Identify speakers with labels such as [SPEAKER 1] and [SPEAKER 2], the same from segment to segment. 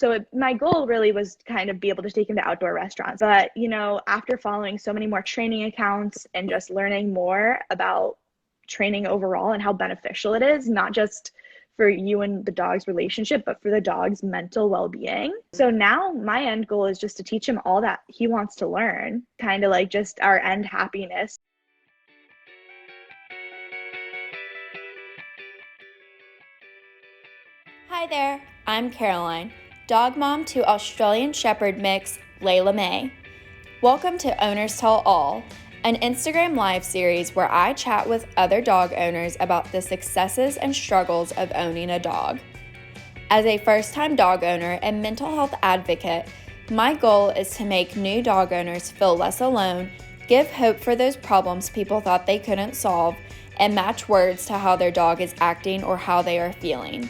[SPEAKER 1] So my goal really was to kind of be able to take him to outdoor restaurants. But, you know, after following so many more training accounts and just learning more about training overall and how beneficial it is, not just for you and the dog's relationship, but for the dog's mental well-being. So now my end goal is just to teach him all that he wants to learn, kind of like just our end happiness.
[SPEAKER 2] Hi there, I'm Caroline, dog mom to Australian Shepherd mix Layla May. Welcome to Owners Tell All, an Instagram live series where I chat with other dog owners about the successes and struggles of owning a dog. As a first-time dog owner and mental health advocate, my goal is to make new dog owners feel less alone, give hope for those problems people thought they couldn't solve, and match words to how their dog is acting or how they are feeling.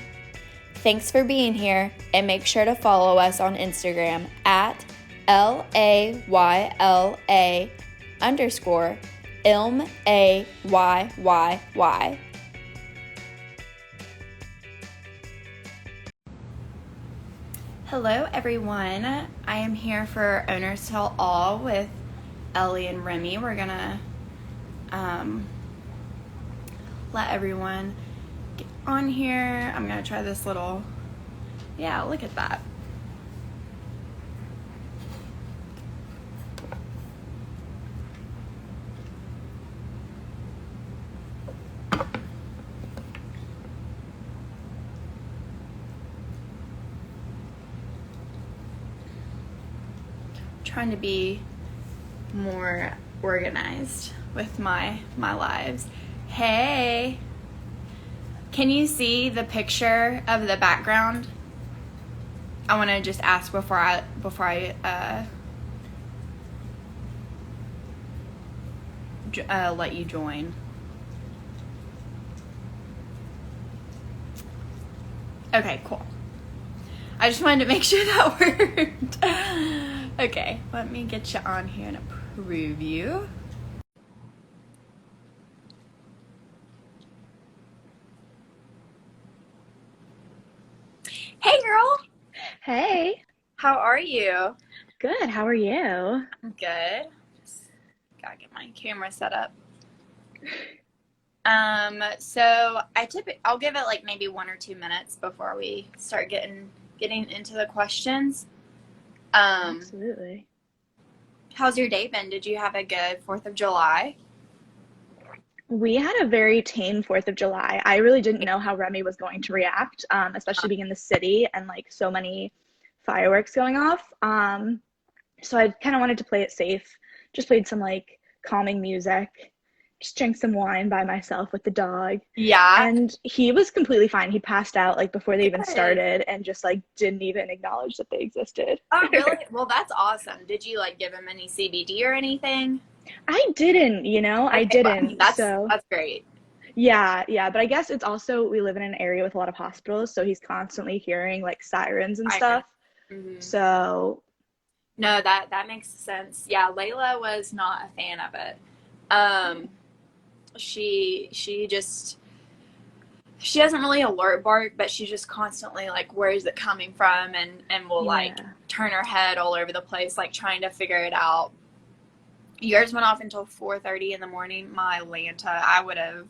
[SPEAKER 2] Thanks for being here, and make sure to follow us on Instagram at LAYLA_ILMAYYY. Hello everyone, I am here for Owners Tell All with Ellie and Remi. We're gonna let everyone get on here. I'm gonna try this little, yeah, look at that. Trying to be more organized with my lives. Hey, can you see the picture of the background? I want to just ask before I let you join. Okay, cool. I just wanted to make sure that worked. Okay, let me get you on here and approve you. Hey girl!
[SPEAKER 1] Hey,
[SPEAKER 2] How are you?
[SPEAKER 1] good. How are you?
[SPEAKER 2] I'm good. Just gotta get my camera set up. So I'll give it like maybe 1 or 2 minutes before we start getting into the questions.
[SPEAKER 1] Absolutely.
[SPEAKER 2] How's your day been? Did you have a good 4th of July?
[SPEAKER 1] We had a very tame 4th of July. I really didn't know how Remi was going to react, especially being in the city and like so many fireworks going off. So I kind of wanted to play it safe. Just played some like calming music, just drank some wine by myself with the dog.
[SPEAKER 2] Yeah.
[SPEAKER 1] And he was completely fine. He passed out like before they even
[SPEAKER 2] Good.
[SPEAKER 1] started and just like didn't even acknowledge that they existed.
[SPEAKER 2] Oh, really? Well, that's awesome. Did you like give him any CBD or anything?
[SPEAKER 1] I didn't, I
[SPEAKER 2] Okay, well, I mean,
[SPEAKER 1] didn't.
[SPEAKER 2] that's
[SPEAKER 1] So
[SPEAKER 2] great.
[SPEAKER 1] yeah, yeah, but I guess it's also we live in an area with a lot of hospitals, so he's constantly hearing like sirens and
[SPEAKER 2] I heard.
[SPEAKER 1] stuff.
[SPEAKER 2] Mm-hmm.
[SPEAKER 1] So
[SPEAKER 2] No, that makes sense. Yeah, Layla was not a fan of it. She doesn't really alert bark, but she just constantly like, where is it coming from, and will like
[SPEAKER 1] yeah.
[SPEAKER 2] turn her head all over the place, like trying to figure it out. Yours went off until 4:30 in the morning. My Lanta, I would have.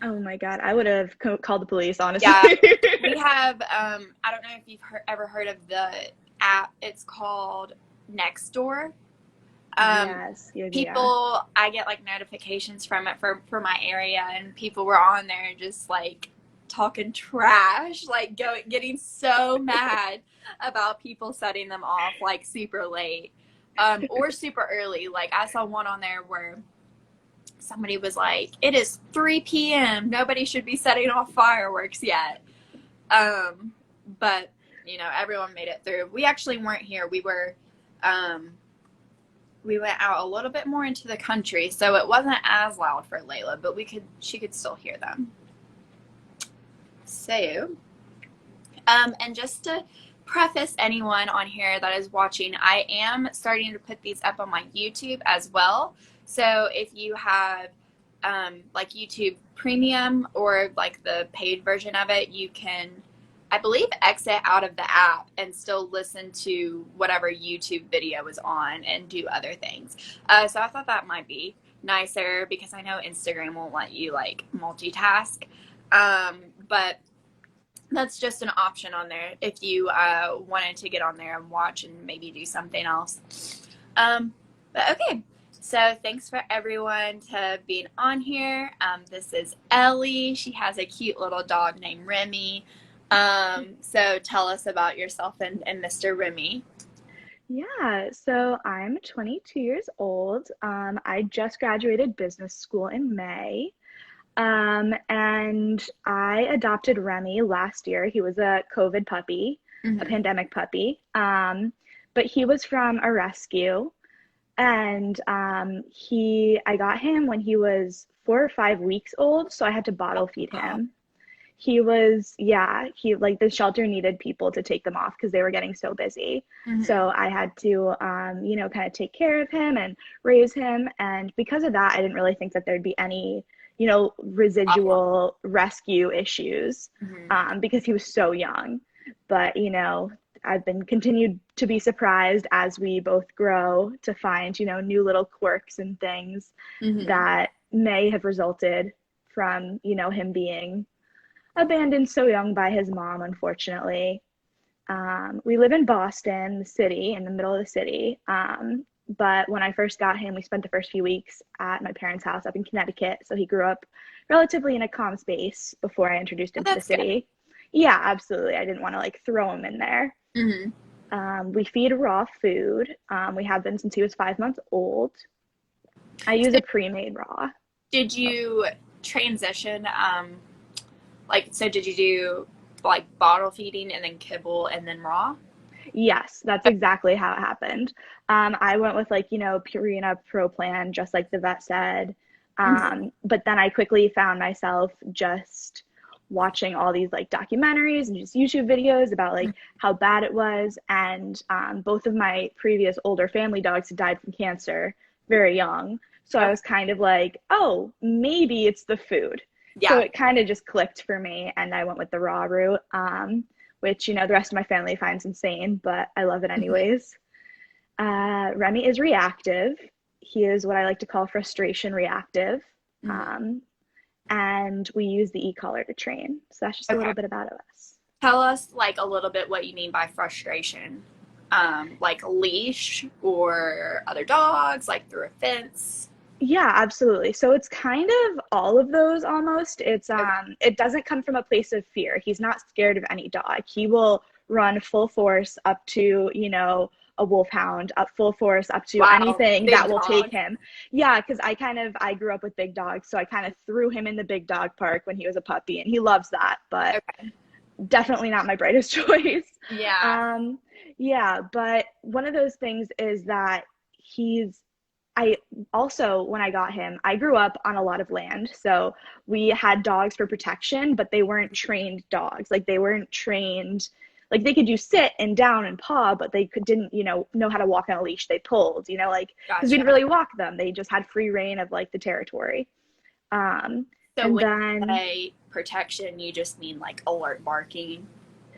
[SPEAKER 1] Oh my God, I would have called the police, honestly.
[SPEAKER 2] Yeah, we have. I don't know if you've ever heard of the app. It's called Nextdoor.
[SPEAKER 1] Yes, yeah.
[SPEAKER 2] People, I get like notifications from it for my area, and people were on there just like talking trash, like getting so mad about people setting them off like super late, or super early. Like I saw one on there where somebody was like, "It is 3 p.m. Nobody should be setting off fireworks yet." But everyone made it through. We actually weren't here. We went out a little bit more into the country, so it wasn't as loud for Layla, but she could still hear them. So, and just to preface anyone on here that is watching, I am starting to put these up on my YouTube as well. So if you have like YouTube Premium or like the paid version of it, you can I believe, exit out of the app and still listen to whatever YouTube video is on and do other things. So I thought that might be nicer because I know Instagram won't let you like multitask. But that's just an option on there if you wanted to get on there and watch and maybe do something else. But okay. So thanks for everyone to being on here. This is Ellie. She has a cute little dog named Remi. So tell us about yourself and Mr. Remi.
[SPEAKER 1] Yeah, so I'm 22 years old. I just graduated business school in May. And I adopted Remi last year. He was a COVID puppy, a
[SPEAKER 2] Mm-hmm.
[SPEAKER 1] pandemic puppy. But he was from a rescue. And I got him when he was 4 or 5 weeks old, so I had to bottle feed
[SPEAKER 2] Oh,
[SPEAKER 1] him. He like the shelter needed people to take them off because they were getting so busy.
[SPEAKER 2] mm-hmm.
[SPEAKER 1] So I had to, kind of take care of him and raise him. And because of that, I didn't really think that there'd be any,
[SPEAKER 2] Problem.
[SPEAKER 1] residual rescue issues,
[SPEAKER 2] Mm-hmm.
[SPEAKER 1] because he was so young. But, I've been continued to be surprised as we both grow to find, new little quirks and things
[SPEAKER 2] Mm-hmm.
[SPEAKER 1] that may have resulted from, him being abandoned so young by his mom, unfortunately. We live in Boston, the city, in the middle of the city. But when I first got him, we spent the first few weeks at my parents' house up in Connecticut. So he grew up relatively in a calm space before I introduced him
[SPEAKER 2] But
[SPEAKER 1] to the
[SPEAKER 2] that's good.
[SPEAKER 1] city. Yeah, absolutely. I didn't want to like throw him in there.
[SPEAKER 2] Mm-hmm.
[SPEAKER 1] We feed raw food. We have been since he was 5 months old. I use
[SPEAKER 2] So
[SPEAKER 1] a pre-made raw.
[SPEAKER 2] did
[SPEAKER 1] Oh,
[SPEAKER 2] you transition, so did you do like bottle feeding and then kibble and then raw?
[SPEAKER 1] yes, that's exactly how it happened. I went with like, Purina Pro Plan, just like the vet said.
[SPEAKER 2] Mm-hmm.
[SPEAKER 1] But then I quickly found myself just watching all these like documentaries and just YouTube videos about like how bad it was. And both of my previous older family dogs had died from cancer very young. So I
[SPEAKER 2] Okay.
[SPEAKER 1] was kind of like, oh, maybe it's the food. So
[SPEAKER 2] Yeah.
[SPEAKER 1] it kind of just clicked for me, and I went with the raw route, which, the rest of my family finds insane, but I love it
[SPEAKER 2] Mm-hmm.
[SPEAKER 1] anyways. Remi is reactive. He is what I like to call frustration reactive.
[SPEAKER 2] Mm-hmm.
[SPEAKER 1] Um, and we use the e-collar to train. So that's just a
[SPEAKER 2] Okay.
[SPEAKER 1] little bit about us.
[SPEAKER 2] Tell us like a little bit what you mean by frustration. Like a leash or other dogs, like through a fence.
[SPEAKER 1] Yeah, absolutely. So it's kind of all of those almost.
[SPEAKER 2] Okay.
[SPEAKER 1] It doesn't come from a place of fear. He's not scared of any dog. He will run full force up to, a wolfhound, up full force up to
[SPEAKER 2] Wow,
[SPEAKER 1] anything that
[SPEAKER 2] big
[SPEAKER 1] will take
[SPEAKER 2] dog.
[SPEAKER 1] him. Yeah, because I grew up with big dogs, so I kind of threw him in the big dog park when he was a puppy, and he loves that, but
[SPEAKER 2] Okay.
[SPEAKER 1] definitely not my brightest choice.
[SPEAKER 2] Yeah.
[SPEAKER 1] Um, yeah, but one of those things is that he's I also, when I got him, I grew up on a lot of land. So we had dogs for protection, but they weren't trained dogs. Like they weren't trained, like they could do sit and down and paw, but they didn't, know how to walk on a leash. They pulled, like, because we
[SPEAKER 2] Gotcha.
[SPEAKER 1] didn't really walk them. They just had free reign of like the territory. Um,
[SPEAKER 2] So
[SPEAKER 1] and
[SPEAKER 2] when you
[SPEAKER 1] then
[SPEAKER 2] say protection, you just mean like alert barking,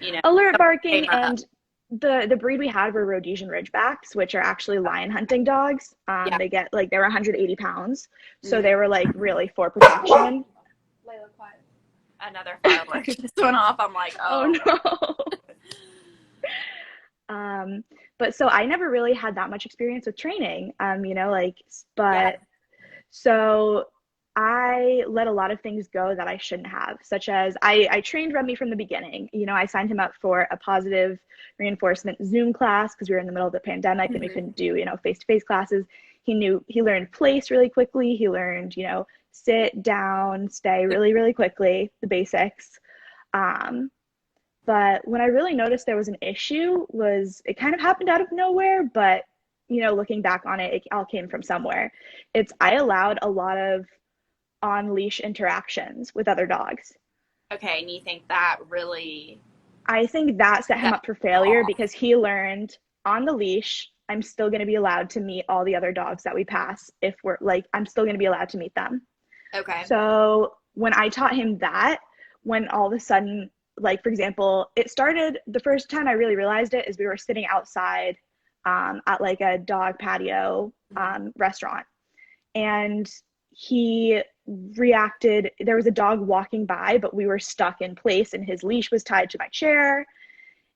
[SPEAKER 2] you know,
[SPEAKER 1] alert
[SPEAKER 2] came
[SPEAKER 1] barking,
[SPEAKER 2] up.
[SPEAKER 1] and the breed we had were Rhodesian Ridgebacks, which are actually lion hunting dogs.
[SPEAKER 2] Yeah.
[SPEAKER 1] They get like they were 180 pounds, so
[SPEAKER 2] Mm.
[SPEAKER 1] they were like really for protection.
[SPEAKER 2] Layla, quiet. Another firework just went off. I'm like,
[SPEAKER 1] Oh
[SPEAKER 2] oh.
[SPEAKER 1] no. um, but so I never really had that much experience with training.
[SPEAKER 2] Yeah.
[SPEAKER 1] But so I let a lot of things go that I shouldn't have, such as I trained Remy from the beginning. I signed him up for a positive reinforcement Zoom class because we were in the middle of the pandemic and we
[SPEAKER 2] Mm-hmm.
[SPEAKER 1] couldn't do, face-to-face classes. He learned place really quickly. He learned, sit down, stay really, really quickly, the basics. Um, but when I really noticed there was an issue was it kind of happened out of nowhere, but looking back on it, it all came from somewhere. It's I allowed a lot of on leash interactions with other dogs.
[SPEAKER 2] Okay, and you think that really
[SPEAKER 1] I think that set him
[SPEAKER 2] set
[SPEAKER 1] up for
[SPEAKER 2] you
[SPEAKER 1] failure
[SPEAKER 2] off?
[SPEAKER 1] because he learned on the leash, I'm still going to be allowed to meet all the other dogs that we pass. If we're like, I'm still going to be allowed to meet them.
[SPEAKER 2] Okay.
[SPEAKER 1] So when I taught him that, when all of a sudden like, for example, it started, the first time I really realized it is we were sitting outside at like a dog patio restaurant, and he reacted. There was a dog walking by, but we were stuck in place and his leash was tied to my chair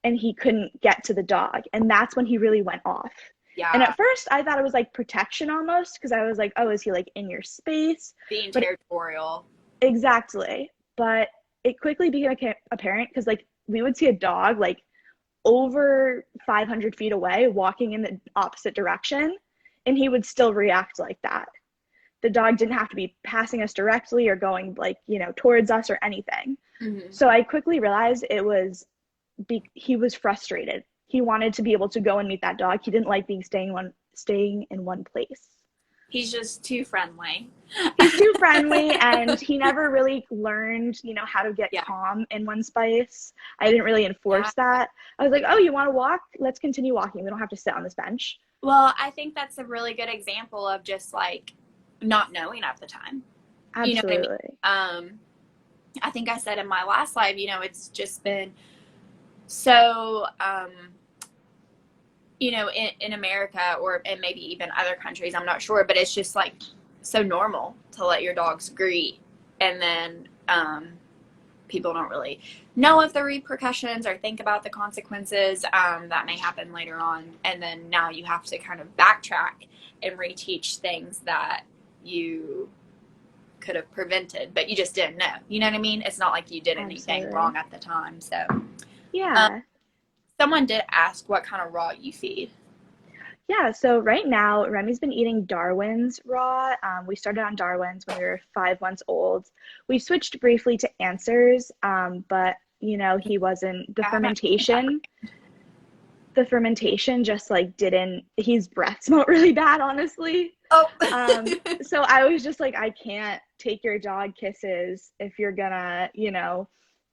[SPEAKER 1] and he couldn't get to the dog. And that's when he really went off. And
[SPEAKER 2] Yeah.
[SPEAKER 1] at first I thought it was like protection almost, because I was like, oh, is he like in your space?
[SPEAKER 2] Being
[SPEAKER 1] But
[SPEAKER 2] territorial.
[SPEAKER 1] exactly. But it quickly became apparent, because like we would see a dog like over 500 feet away walking in the opposite direction, and he would still react like that. The dog didn't have to be passing us directly or going like, towards us or anything.
[SPEAKER 2] Mm-hmm.
[SPEAKER 1] So I quickly realized it was he was frustrated. He wanted to be able to go and meet that dog. He didn't like being staying in one place.
[SPEAKER 2] He's just too friendly.
[SPEAKER 1] He's too friendly, and he never really learned, how to get
[SPEAKER 2] Yeah.
[SPEAKER 1] calm in one space. I didn't really enforce that. I was like, oh, you want to walk? Let's continue walking. We don't have to sit on this bench.
[SPEAKER 2] Well, I think that's a really good example of just like not knowing at the time.
[SPEAKER 1] Absolutely.
[SPEAKER 2] You know what I mean? I think I said in my last live, it's just been so, in America and maybe even other countries, I'm not sure, but it's just like so normal to let your dogs greet. And then people don't really know of the repercussions or think about the consequences that may happen later on. And then now you have to kind of backtrack and reteach things that you could have prevented, but you just didn't know. You know what I mean? It's not like you did anything wrong at the time. So
[SPEAKER 1] yeah.
[SPEAKER 2] Someone did ask what kind of raw you feed.
[SPEAKER 1] Yeah, so right now, Remi's been eating Darwin's raw. We started on Darwin's when we were 5 months old. We switched briefly to Answers, but, he wasn't, the fermentation just like didn't, his breath smelled really bad, honestly.
[SPEAKER 2] Oh.
[SPEAKER 1] So I was just like, I can't take your dog kisses if you're gonna,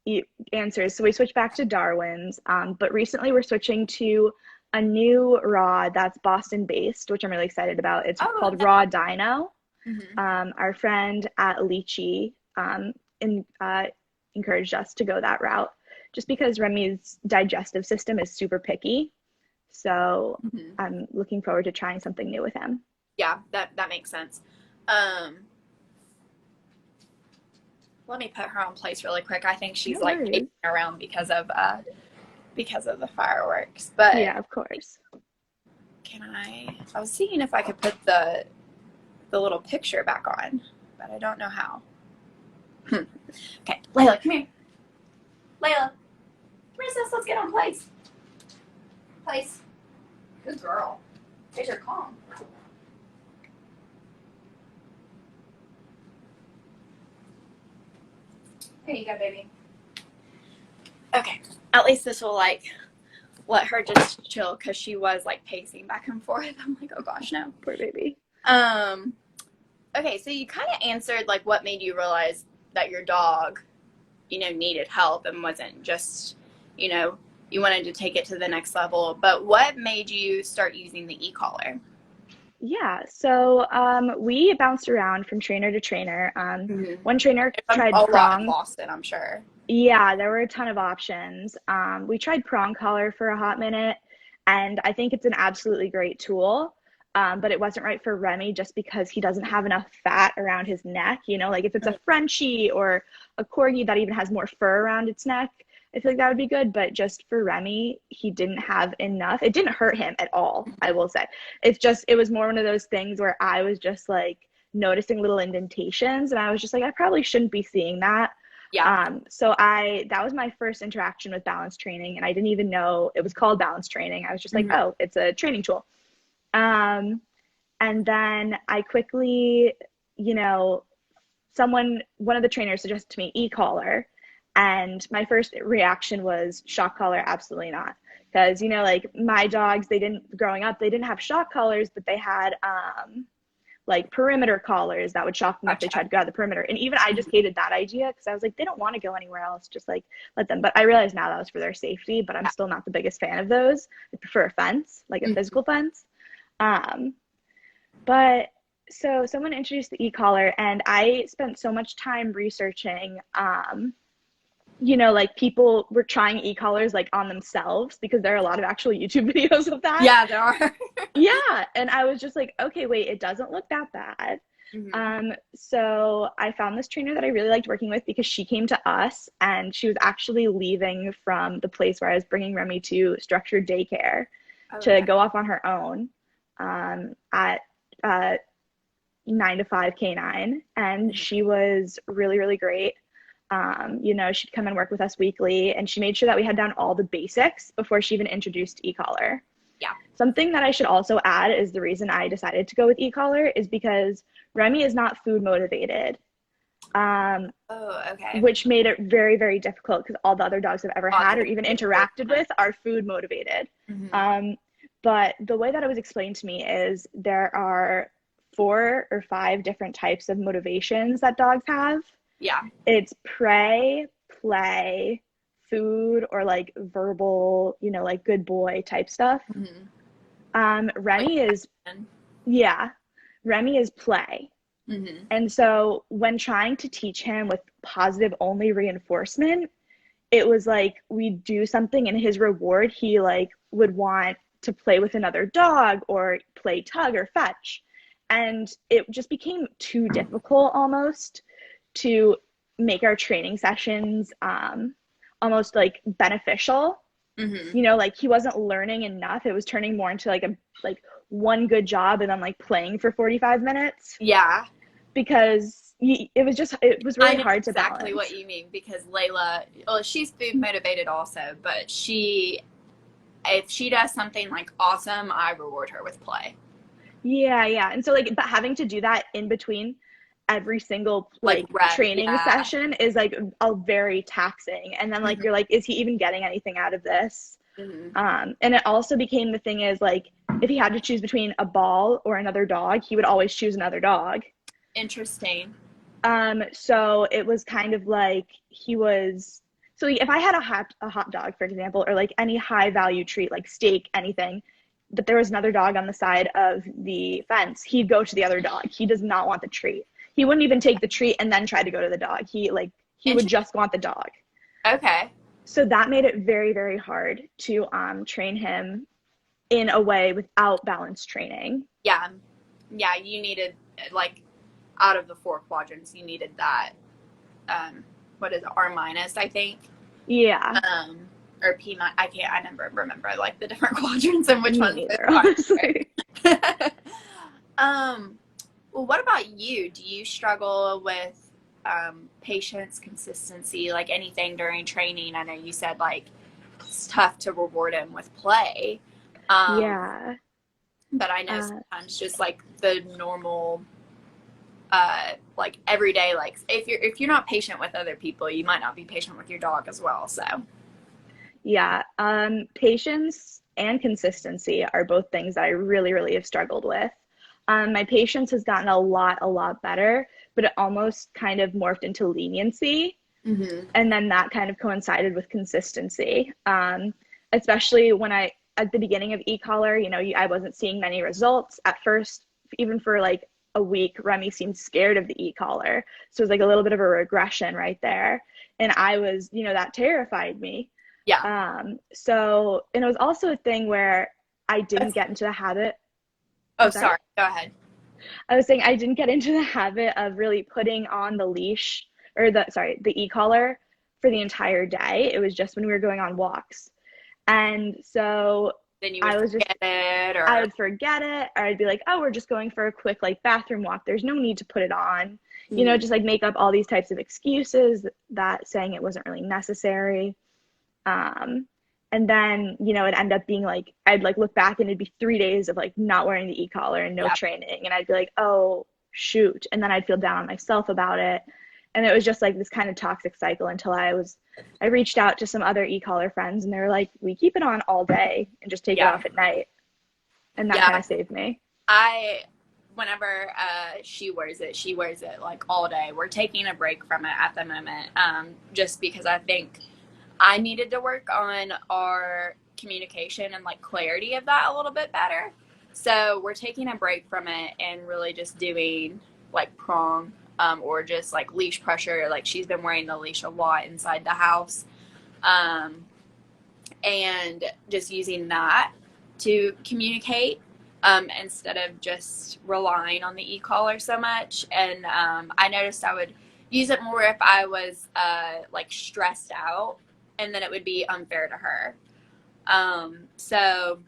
[SPEAKER 1] eat Answers. So we switched back to Darwin's, but recently we're switching to a new raw that's Boston based, which I'm really excited about. It's called Raw Dino.
[SPEAKER 2] Mm-hmm.
[SPEAKER 1] Our friend at Lychee encouraged us to go that route, just because Remi's digestive system is super picky. So I'm looking forward to trying something new with him.
[SPEAKER 2] Yeah, that makes sense. Let me put her on place really quick. I think she's like pacing around because of the fireworks. But
[SPEAKER 1] yeah, of course.
[SPEAKER 2] I was seeing if I could put the little picture back on, but I don't know how. Okay, Layla, come here. Layla, come here, sis. Let's get on place. Place. Good girl. There's your calm. Here you go, baby. Okay, at least this will let her just chill, because she was pacing back and forth. I'm like, oh gosh, no.
[SPEAKER 1] Poor baby.
[SPEAKER 2] Okay, so you kind of answered what made you realize that your dog, needed help and wasn't just, you wanted to take it to the next level. But what made you start using the e-collar?
[SPEAKER 1] Yeah, so we bounced around from trainer to trainer. One trainer tried
[SPEAKER 2] a
[SPEAKER 1] prong.
[SPEAKER 2] lot in Boston, I'm sure.
[SPEAKER 1] Yeah, there were a ton of options. We tried prong collar for a hot minute, and I think it's an absolutely great tool. But it wasn't right for Remi, just because he doesn't have enough fat around his neck. If it's a Frenchie or a Corgi that even has more fur around its neck, I feel like that would be good. But just for Remi, he didn't have enough. It didn't hurt him at all, I will say. It was more one of those things where I was just noticing little indentations, and I was just like, I probably shouldn't be seeing that.
[SPEAKER 2] Yeah.
[SPEAKER 1] So that was my first interaction with balance training, and I didn't even know it was called balance training. I was just like, oh, it's a training tool. And then I quickly, one of the trainers suggested to me e-collar, and my first reaction was shock collar. Absolutely not. Because, my dogs, growing up, they didn't have shock collars, but they had, perimeter collars that would shock them if they tried to go out the perimeter. And even I just hated that idea, because I was like, they don't want to go anywhere else. Just let them. But I realize now that was for their safety, but I'm still not the biggest fan of those. I prefer a fence, a physical fence. But so someone introduced the e-collar, and I spent so much time researching you know, like people were trying e-collars like on themselves because there are a lot of actual YouTube videos of that.
[SPEAKER 2] Yeah, there are.
[SPEAKER 1] Yeah. And I was just like, okay, wait, it doesn't look that bad.
[SPEAKER 2] Mm-hmm.
[SPEAKER 1] So I found this trainer that I really liked working with because she came to us and she was actually leaving from the place where I was bringing Remi to structured daycare to
[SPEAKER 2] Okay.
[SPEAKER 1] go off on her own at 9 to 5 K9. And she was really, really great. You know, she'd come and work with us weekly and she made sure that we had down all the basics before she even introduced e-collar.
[SPEAKER 2] Yeah.
[SPEAKER 1] Something that I should also add is the reason I decided to go with e-collar is because Remi is not food motivated,
[SPEAKER 2] Oh, okay.
[SPEAKER 1] which made it very, very difficult because all the other dogs I've ever had or even
[SPEAKER 2] Positive.
[SPEAKER 1] interacted with are food motivated.
[SPEAKER 2] Mm-hmm.
[SPEAKER 1] But the way that it was explained to me is there are 4 or 5 different types of motivations that dogs have.
[SPEAKER 2] Yeah.
[SPEAKER 1] It's prey, play, food, or like verbal, you know, like good boy type stuff.
[SPEAKER 2] Mm-hmm. Like,
[SPEAKER 1] Remi is, yeah, Remi is play.
[SPEAKER 2] mm-hmm.
[SPEAKER 1] And so when trying to teach him with positive only reinforcement, it was like we'd do something and his reward, he like would want to play with another dog or play tug or fetch. And it just became too difficult almost to make our training sessions almost like beneficial.
[SPEAKER 2] Mm-hmm.
[SPEAKER 1] You know, like he wasn't learning enough. It was turning more into like one good job and then like playing for 45 minutes
[SPEAKER 2] Yeah.
[SPEAKER 1] because it was
[SPEAKER 2] I
[SPEAKER 1] really
[SPEAKER 2] know
[SPEAKER 1] hard to
[SPEAKER 2] exactly what
[SPEAKER 1] balance.
[SPEAKER 2] you mean because Layla, well, she's food motivated also, but if she does something like awesome, I reward her with play.
[SPEAKER 1] Yeah, yeah. And so like but having to do that in between every single
[SPEAKER 2] Like
[SPEAKER 1] like
[SPEAKER 2] rep,
[SPEAKER 1] training
[SPEAKER 2] yeah.
[SPEAKER 1] session is like a very taxing. And then like
[SPEAKER 2] Mm-hmm.
[SPEAKER 1] you're like, is he even getting anything out of this?
[SPEAKER 2] Mm-hmm.
[SPEAKER 1] And it also became the thing is like if he had to choose between a ball or another dog, he would always choose another dog.
[SPEAKER 2] Interesting.
[SPEAKER 1] So it was kind of like he was so if I had a hot dog, for example, or like any high value treat like steak, anything, but there was another dog on the side of the fence, he'd go to the other dog. He does not want the treat. He wouldn't even take the treat and then try to go to the dog. He would just want the dog.
[SPEAKER 2] Okay.
[SPEAKER 1] So that made it very, very hard to train him in a way without balanced training.
[SPEAKER 2] Yeah. Yeah, you needed, like, out of the 4 quadrants, you needed that, what is it, R minus, I think.
[SPEAKER 1] Yeah.
[SPEAKER 2] Or P minus, I never remember, like, the different quadrants and which
[SPEAKER 1] Me
[SPEAKER 2] ones.
[SPEAKER 1] neither, honestly.
[SPEAKER 2] Well, what about you? Do you struggle with patience, consistency, like anything during training? I know you said like it's tough to reward him with play, um,
[SPEAKER 1] Yeah.
[SPEAKER 2] but I know sometimes just like the normal, like everyday, like if you're not patient with other people, you might not be patient with your dog as well. So
[SPEAKER 1] Yeah. Patience and consistency are both things that I really, really have struggled with. My patience has gotten a lot better, but it almost kind of morphed into leniency.
[SPEAKER 2] mm-hmm.
[SPEAKER 1] And then that kind of coincided with consistency. Especially when at the beginning of e-collar, you know, I wasn't seeing many results at first, even for like a week. Remi seemed scared of the e-collar. So it was like a little bit of a regression right there. And I was, you know, that terrified me.
[SPEAKER 2] Yeah.
[SPEAKER 1] And it was also a thing where I didn't get into the habit.
[SPEAKER 2] Oh,
[SPEAKER 1] I'm sorry.
[SPEAKER 2] sorry. Go ahead.
[SPEAKER 1] I was saying I didn't get into the habit of really putting on the leash or the e-collar for the entire day. It was just when we were going on walks. And so
[SPEAKER 2] Then you would forget it,
[SPEAKER 1] I
[SPEAKER 2] or
[SPEAKER 1] would forget it, or I'd be like, oh, we're just going for a quick like bathroom walk. There's no need to put it on. You know,
[SPEAKER 2] mm,
[SPEAKER 1] just like make up all these types of excuses that saying it wasn't really necessary. And then, you know, it'd end up being like, I'd like look back and it'd be 3 days of like not wearing the e-collar and no
[SPEAKER 2] yeah,
[SPEAKER 1] training. And I'd be like, oh, shoot. And then I'd feel down on myself about it. And it was just like this kind of toxic cycle until I reached out to some other e-collar friends and they were like, we keep it on all day and just take it
[SPEAKER 2] yeah,
[SPEAKER 1] off at night. And that kind
[SPEAKER 2] yeah.
[SPEAKER 1] of saved me.
[SPEAKER 2] Whenever she wears it like all day. We're taking a break from it at the moment, just because I think I needed to work on our communication and like clarity of that a little bit better. So we're taking a break from it and really just doing like prong or just like leash pressure. Like she's been wearing the leash a lot inside the house. And just using that to communicate instead of just relying on the e-collar so much. And I noticed I would use it more if I was like stressed out, and then it would be unfair to her. So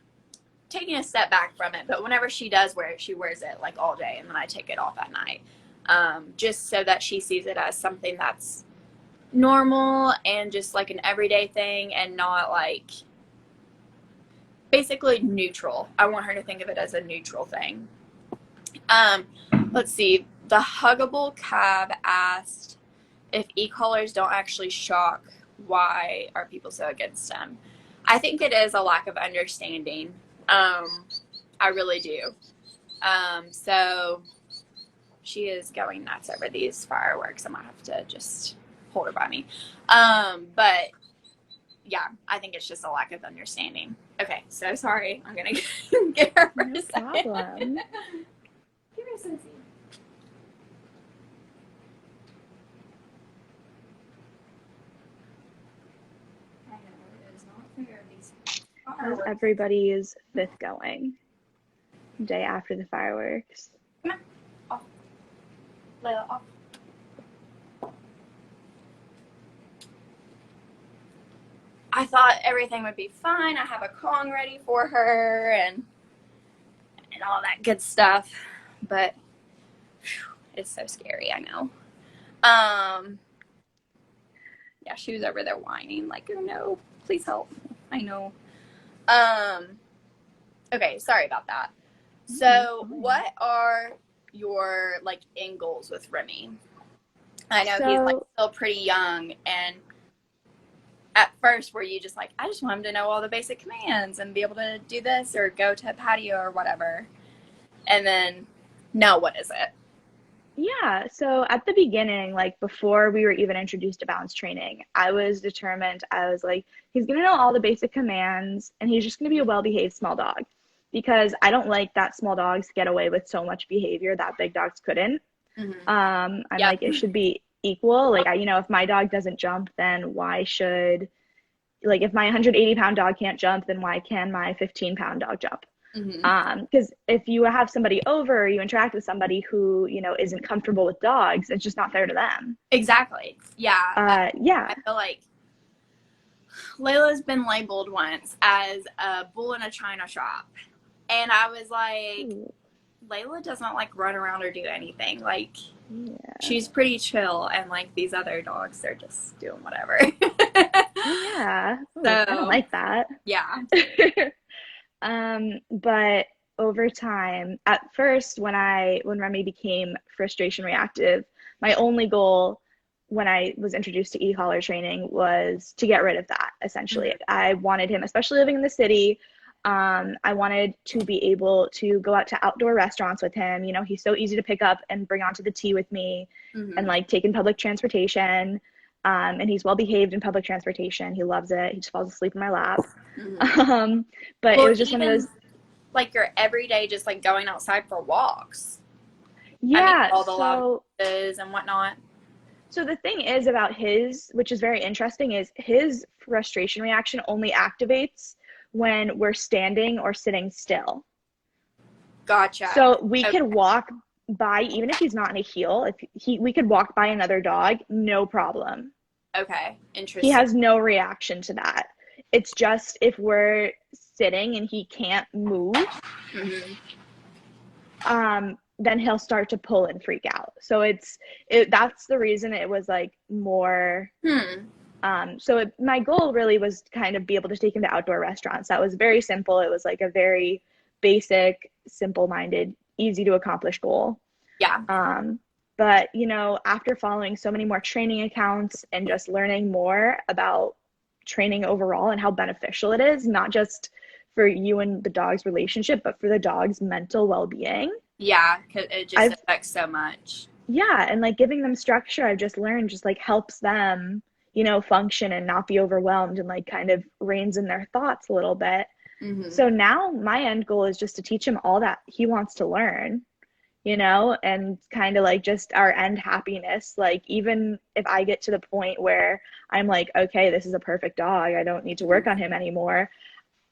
[SPEAKER 2] taking a step back from it, but whenever she does wear it, she wears it like all day, and then I take it off at night, just so that she sees it as something that's normal and just like an everyday thing, and not like basically neutral. I want her to think of it as a neutral thing. Let's see. The Huggable Cab asked, if e-collars don't actually shock, why are people so against them? I think it is a lack of understanding. I really do. So she is going nuts over these fireworks. I might have to just hold her by me. But yeah, I think it's just a lack of understanding. Okay, so sorry. I'm going to get her for a second.
[SPEAKER 1] No problem.
[SPEAKER 2] Give me a sense.
[SPEAKER 1] How's everybody's fifth going? Day after the fireworks.
[SPEAKER 2] Come on. Off. Layla, off. I thought everything would be fine. I have a Kong ready for her and all that good stuff. But whew, it's so scary, I know. Yeah, she was over there whining like, oh no, please help. I know. Okay, sorry about that. So what are your like end goals with Remi? I know he's like still pretty young, and at first were you just like, I just want him to know all the basic commands and be able to do this or go to a patio or whatever? And then now what is it?
[SPEAKER 1] Yeah, so at the beginning, like before we were even introduced to balance training, I was determined. I was like, he's going to know all the basic commands and he's just going to be a well-behaved small dog, because I don't like that small dogs get away with so much behavior that big dogs couldn't. I'm like, it should be equal. Like, if my dog doesn't jump, then why should, like, if my 180-pound dog can't jump, then why can my 15-pound dog jump? Because if you have somebody over, you interact with somebody who, isn't comfortable with dogs, it's just not fair to them.
[SPEAKER 2] Exactly. Yeah.
[SPEAKER 1] Yeah.
[SPEAKER 2] I feel like Layla's been labeled once as a bull in a china shop. And I was like, ooh. Layla doesn't like run around or do anything. Like, she's pretty chill. And like these other dogs, they're just doing whatever.
[SPEAKER 1] Yeah. Ooh,
[SPEAKER 2] so,
[SPEAKER 1] I don't like that.
[SPEAKER 2] Yeah.
[SPEAKER 1] But over time, at first, when Remi became frustration reactive, my only goal when I was introduced to e-collar training was to get rid of that, essentially. I wanted him, especially living in the city, I wanted to be able to go out to outdoor restaurants with him. He's so easy to pick up and bring onto the tee with me, and like take in public transportation. And he's well behaved in public transportation. He loves it. He just falls asleep in my lap. But it was just one of those,
[SPEAKER 2] like, your everyday, just like going outside for walks.
[SPEAKER 1] Yeah.
[SPEAKER 2] All the loud and whatnot.
[SPEAKER 1] So the thing is about his, which is very interesting, is his frustration reaction only activates when we're standing or sitting still.
[SPEAKER 2] Gotcha.
[SPEAKER 1] So we could walk by, even if he's not in a heel, we could walk by another dog, no problem.
[SPEAKER 2] Okay, interesting.
[SPEAKER 1] He has no reaction to that. It's just if we're sitting and he can't move, then he'll start to pull and freak out. So that's the reason it was like more. My goal really was to kind of be able to take him to outdoor restaurants. That was very simple. It was like a very basic, simple-minded, easy to accomplish goal.
[SPEAKER 2] Yeah.
[SPEAKER 1] But after following so many more training accounts and just learning more about training overall and how beneficial it is, not just for you and the dog's relationship, but for the dog's mental well-being.
[SPEAKER 2] Yeah, because it just affects so much.
[SPEAKER 1] Yeah, and like giving them structure, I've just learned just like helps them, function and not be overwhelmed, and like kind of reins in their thoughts a little bit. So now my end goal is just to teach him all that he wants to learn. and kind of like just our end happiness. Like, even if I get to the point where I'm like, okay, this is a perfect dog, I don't need to work on him anymore,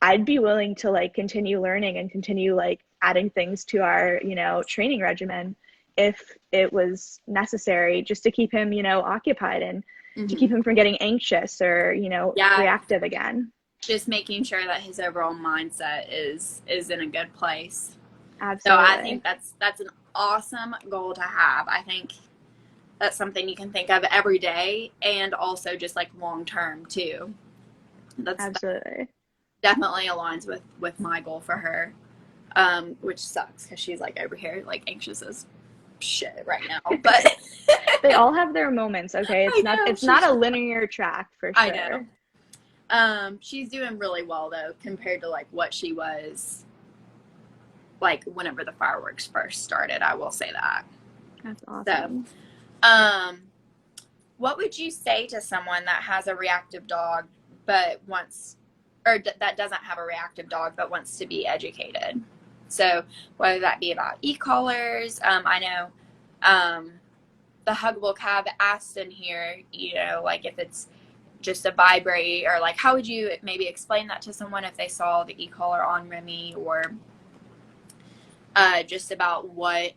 [SPEAKER 1] I'd be willing to like continue learning and continue like adding things to our, training regimen if it was necessary, just to keep him, occupied and to keep him from getting anxious or, reactive again.
[SPEAKER 2] Just making sure that his overall mindset is in a good place.
[SPEAKER 1] Absolutely.
[SPEAKER 2] So I think that's an awesome goal to have. I think that's something you can think of every day and also just like long term too.
[SPEAKER 1] Absolutely.
[SPEAKER 2] Definitely aligns with my goal for her, which sucks because she's like over here like anxious as shit right now. But
[SPEAKER 1] they all have their moments, okay? It's not a linear track for sure.
[SPEAKER 2] I know. She's doing really well though compared to like what she was like whenever the fireworks first started. I will say that.
[SPEAKER 1] That's awesome.
[SPEAKER 2] So, what would you say to someone that has a reactive dog but wants, or that doesn't have a reactive dog but wants to be educated? So whether that be about e-collars, I know the Huggable Cab asked in here, like if it's just a vibrate, or like how would you maybe explain that to someone if they saw the e-collar on Remi, or just about what,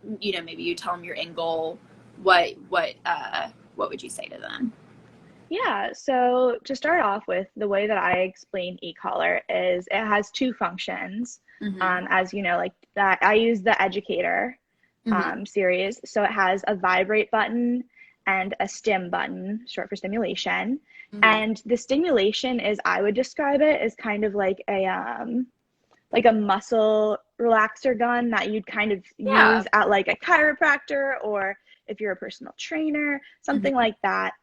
[SPEAKER 2] maybe you tell them your end goal, what would you say to them?
[SPEAKER 1] Yeah, so to start off with, the way that I explain e-collar is it has two functions. As you know, like that, I use the educator series. So it has a vibrate button and a stim button, short for stimulation. And the stimulation is, I would describe it as kind of like a muscle relaxer gun that you'd kind of use at like a chiropractor, or if you're a personal trainer, something like that.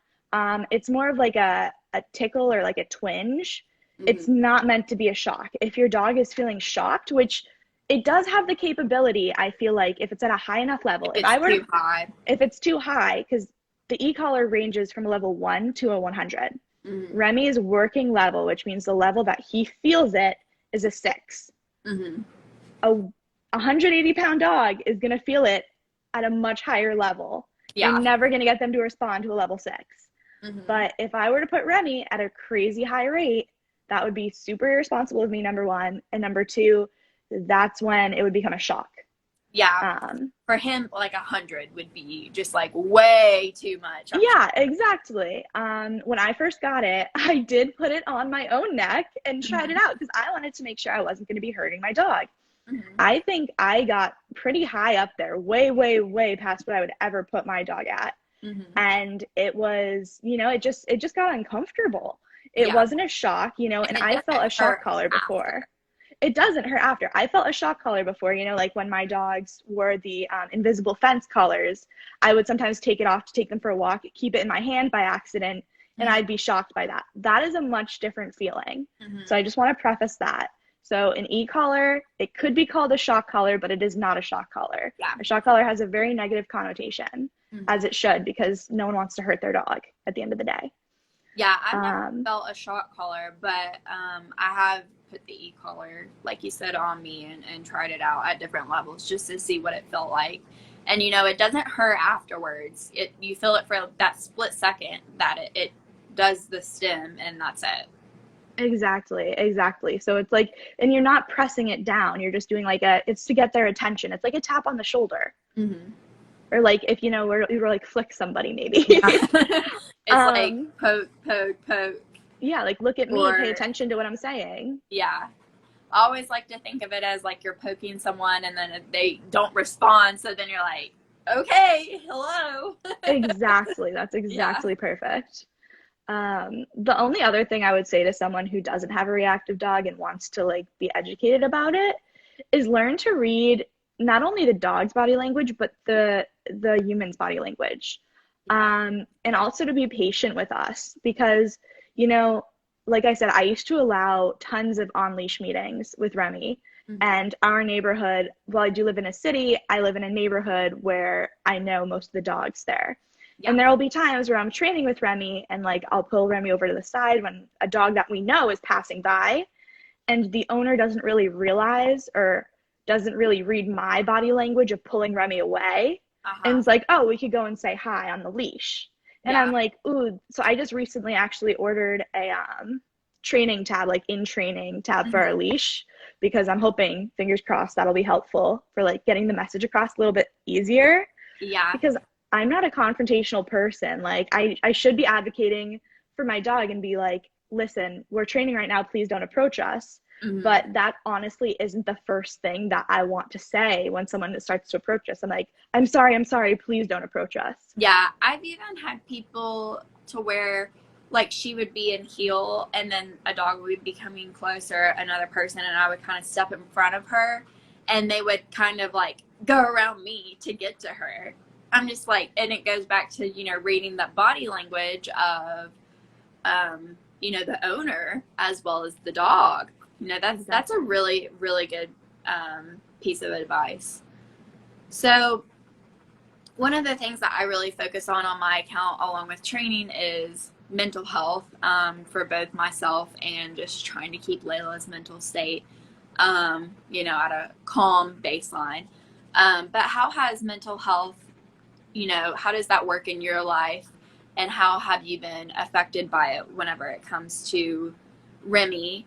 [SPEAKER 1] It's more of like a tickle or like a twinge. It's not meant to be a shock. If your dog is feeling shocked, which it does have the capability, I feel like, if it's at a high enough level. If it's too high, because the e-collar ranges from a level 1 to a 100. Remi's working level, which means the level that he feels it, is a 6. A 180-pound dog is going to feel it at a much higher level. You're never going to get them to respond to a level 6. But if I were to put Remi at a crazy high rate, that would be super irresponsible of me, number one. And number two, that's when it would become a shock.
[SPEAKER 2] For him, like 100 would be just like way too much.
[SPEAKER 1] Exactly. When I first got it, I did put it on my own neck and tried it out because I wanted to make sure I wasn't going to be hurting my dog. I think I got pretty high up there, way, way, way past what I would ever put my dog at. And it was, it just got uncomfortable. It wasn't a shock, and I felt a shock collar before. It doesn't hurt after. I felt a shock collar before, like when my dogs wore the invisible fence collars, I would sometimes take it off to take them for a walk, keep it in my hand by accident, and I'd be shocked by that. That is a much different feeling. So I just want to preface that. So an e-collar, it could be called a shock collar, but it is not a shock collar. A shock collar has a very negative connotation, as it should, because no one wants to hurt their dog at the end of the day.
[SPEAKER 2] I've never felt a shock collar, but I have put the e-collar, like you said, on me and tried it out at different levels just to see what it felt like. And, it doesn't hurt afterwards. You feel it for that split second that it does the stim, and that's it.
[SPEAKER 1] Exactly. So it's like, and you're not pressing it down. You're just doing it's to get their attention. It's like a tap on the shoulder. Or like if, you were like flick somebody maybe.
[SPEAKER 2] It's like poke.
[SPEAKER 1] Yeah, like look at me, pay attention to what I'm saying.
[SPEAKER 2] I always like to think of it as like you're poking someone and then they don't respond. So then you're like, okay, hello.
[SPEAKER 1] Exactly. That's exactly perfect. The only other thing I would say to someone who doesn't have a reactive dog and wants to like be educated about it is learn to read not only the dog's body language, but the human's body language. And also to be patient with us because, like I said, I used to allow tons of on-leash meetings with Remi. And our neighborhood, while I do live in a city, I live in a neighborhood where I know most of the dogs there. And there will be times where I'm training with Remi and like I'll pull Remi over to the side when a dog that we know is passing by and the owner doesn't really realize or doesn't really read my body language of pulling Remi away. And
[SPEAKER 2] Uh-huh.
[SPEAKER 1] it's like, oh, we could go and say hi on the leash. And I'm
[SPEAKER 2] Yeah.
[SPEAKER 1] like, ooh, so I just recently actually ordered a training tab, like in training tab for our
[SPEAKER 2] Hmm.
[SPEAKER 1] leash, because I'm hoping, fingers crossed, that'll be helpful for like getting the message across a little bit easier.
[SPEAKER 2] Yeah.
[SPEAKER 1] Because I'm not a confrontational person. Like I should be advocating for my dog and be like, listen, we're training right now, please don't approach us.
[SPEAKER 2] Hmm.
[SPEAKER 1] But that honestly isn't the first thing that I want to say when someone starts to approach us. I'm like, I'm sorry, please don't approach us.
[SPEAKER 2] Yeah, I've even had people to where like she would be in heel and then a dog would be coming closer, another person, and I would kind of step in front of her and they would kind of like go around me to get to her. I'm just like, and it goes back to, reading the body language of, the owner as well as the dog. That's a
[SPEAKER 1] Exactly.
[SPEAKER 2] really, really good piece of advice. So, one of the things that I really focus on my account, along with training, is mental health for both myself and just trying to keep Layla's mental state, at a calm baseline. But how has mental health, how does that work in your life? And how have you been affected by it whenever it comes to Remi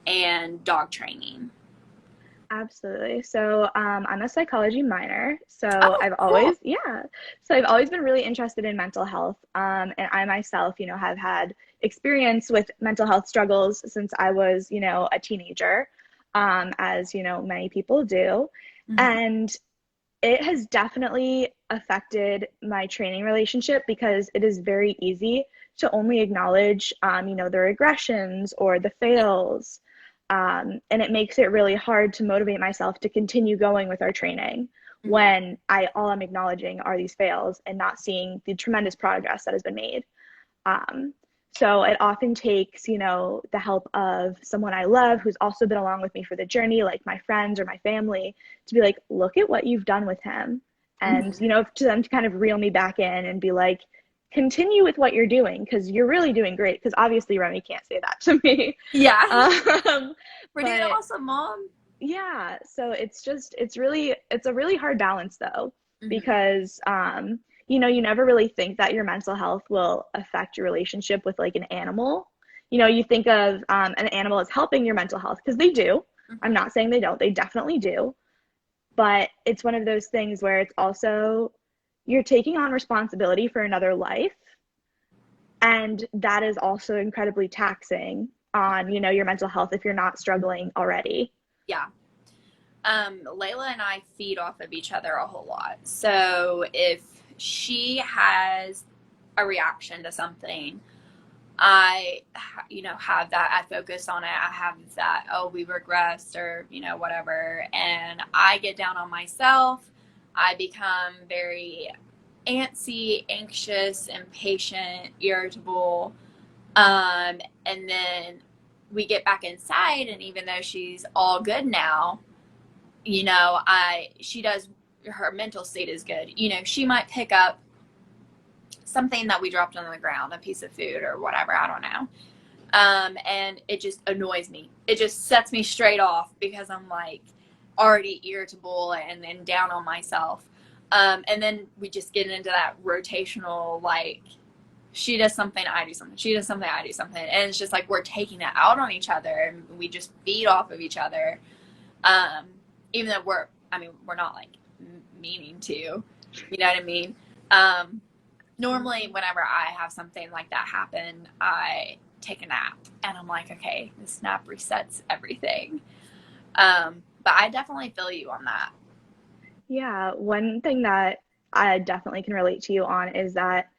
[SPEAKER 2] and dog training?
[SPEAKER 1] Absolutely. So, I'm a psychology minor. So
[SPEAKER 2] Oh, cool.
[SPEAKER 1] I've always been really interested in mental health. And I myself, have had experience with mental health struggles since I was, a teenager, as, many people do.
[SPEAKER 2] Mm-hmm.
[SPEAKER 1] And it has definitely affected my training relationship because it is very easy to only acknowledge, the regressions or the fails. And it makes it really hard to motivate myself to continue going with our training
[SPEAKER 2] Mm-hmm.
[SPEAKER 1] when all I'm acknowledging are these fails and not seeing the tremendous progress that has been made. Um, so it often takes, the help of someone I love who's also been along with me for the journey, like my friends or my family, to be like, look at what you've done with him. And,
[SPEAKER 2] Mm-hmm.
[SPEAKER 1] to them to kind of reel me back in and be like, continue with what you're doing because you're really doing great. Because obviously Remi can't say that to me.
[SPEAKER 2] Yeah.
[SPEAKER 1] Um,
[SPEAKER 2] Pretty
[SPEAKER 1] but
[SPEAKER 2] awesome, mom.
[SPEAKER 1] yeah, so it's a really hard balance though,
[SPEAKER 2] Mm-hmm.
[SPEAKER 1] because you never really think that your mental health will affect your relationship with like an animal. You think of an animal as helping your mental health because they do. I'm
[SPEAKER 2] Mm-hmm.
[SPEAKER 1] not saying they don't, they definitely do. But it's one of those things where it's also you're taking on responsibility for another life, and that is also incredibly taxing on, your mental health if you're not struggling already.
[SPEAKER 2] Yeah. Layla and I feed off of each other a whole lot. So if she has a reaction to something, I, have that. I focus on it. I have that, oh, we regressed or, whatever. And I get down on myself. I become very antsy, anxious, impatient, irritable. And then we get back inside, and even though she's all good now, she does, her mental state is good. She might pick up something that we dropped on the ground, a piece of food or whatever, I don't know. And it just annoys me. It just sets me straight off because I'm like already irritable and then down on myself. And then we just get into that rotational, like, she does something, I do something. She does something, I do something. And it's just like we're taking it out on each other and we just feed off of each other. Um, Even though we're not like meaning to, you know what I mean? Um, Normally, whenever I have something like that happen, I take a nap and I'm like, okay, this nap resets everything. But I definitely feel you on that.
[SPEAKER 1] Yeah, one thing that I definitely can relate to you on is that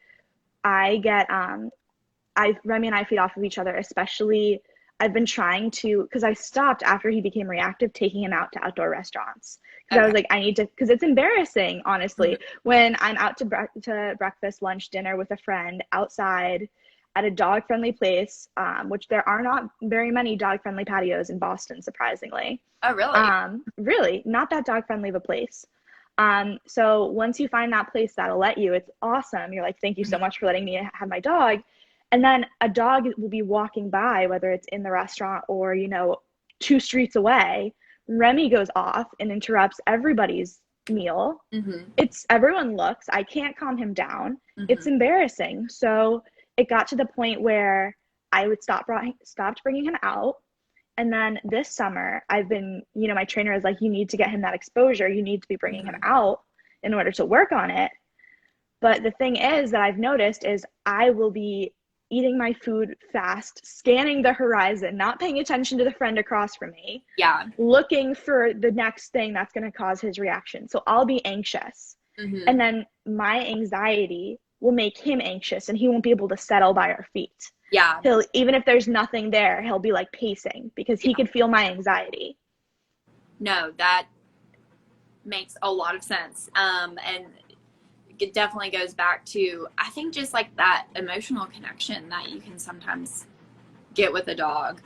[SPEAKER 1] I get I Remy and I feed off of each other, especially I've been trying to because I stopped after he became reactive taking him out to outdoor restaurants because I was
[SPEAKER 2] Okay.
[SPEAKER 1] like I need to because it's embarrassing
[SPEAKER 2] Mm-hmm.
[SPEAKER 1] honestly when I'm out to breakfast, lunch, dinner with a friend outside at a dog friendly place, which there are not very many dog friendly patios in Boston, surprisingly.
[SPEAKER 2] Oh, really?
[SPEAKER 1] Really, not that dog friendly of a place. So once you find that place that'll let you, it's awesome. You're like, thank you so
[SPEAKER 2] Mm-hmm.
[SPEAKER 1] much for letting me have my dog. And then a dog will be walking by, whether it's in the restaurant or, two streets away, Remi goes off and interrupts everybody's meal. Everyone looks. I can't calm him down. It's embarrassing. So it got to the point where I would stopped bringing him out. And then this summer, I've been, my trainer is like, you need to get him that exposure. You need to be bringing him out in order to work on it. But the thing is that I've noticed is I will be eating my food fast, scanning the horizon, not paying attention to the friend across from me.
[SPEAKER 2] Yeah.
[SPEAKER 1] Looking for the next thing that's going to cause his reaction. So I'll be anxious. And then my anxiety will make him anxious and he won't be able to settle by our feet.
[SPEAKER 2] Yeah.
[SPEAKER 1] Even if there's nothing there, he'll be like pacing because he could feel my anxiety.
[SPEAKER 2] No, that makes a lot of sense. And it definitely goes back to, I think, just like that emotional connection that you can sometimes get with a dog.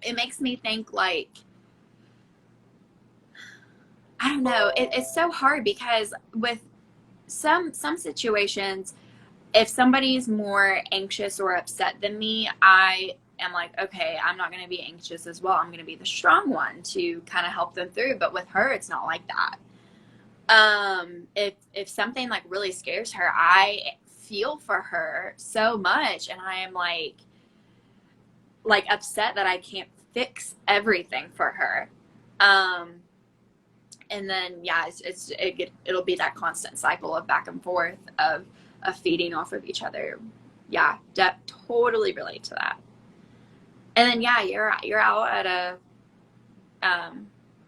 [SPEAKER 2] It makes me think like, I don't know, it's so hard because with some situations, if somebody's more anxious or upset than me, I am like, okay, I'm not going to be anxious as well. I'm going to be the strong one to kind of help them through. But with her, it's not like that. If something like really scares her, I feel for her so much, and I am like upset that I can't fix everything for her. And then it'll be that constant cycle of back and forth of feeding off of each other. Yeah, totally relate to that. And then you're out at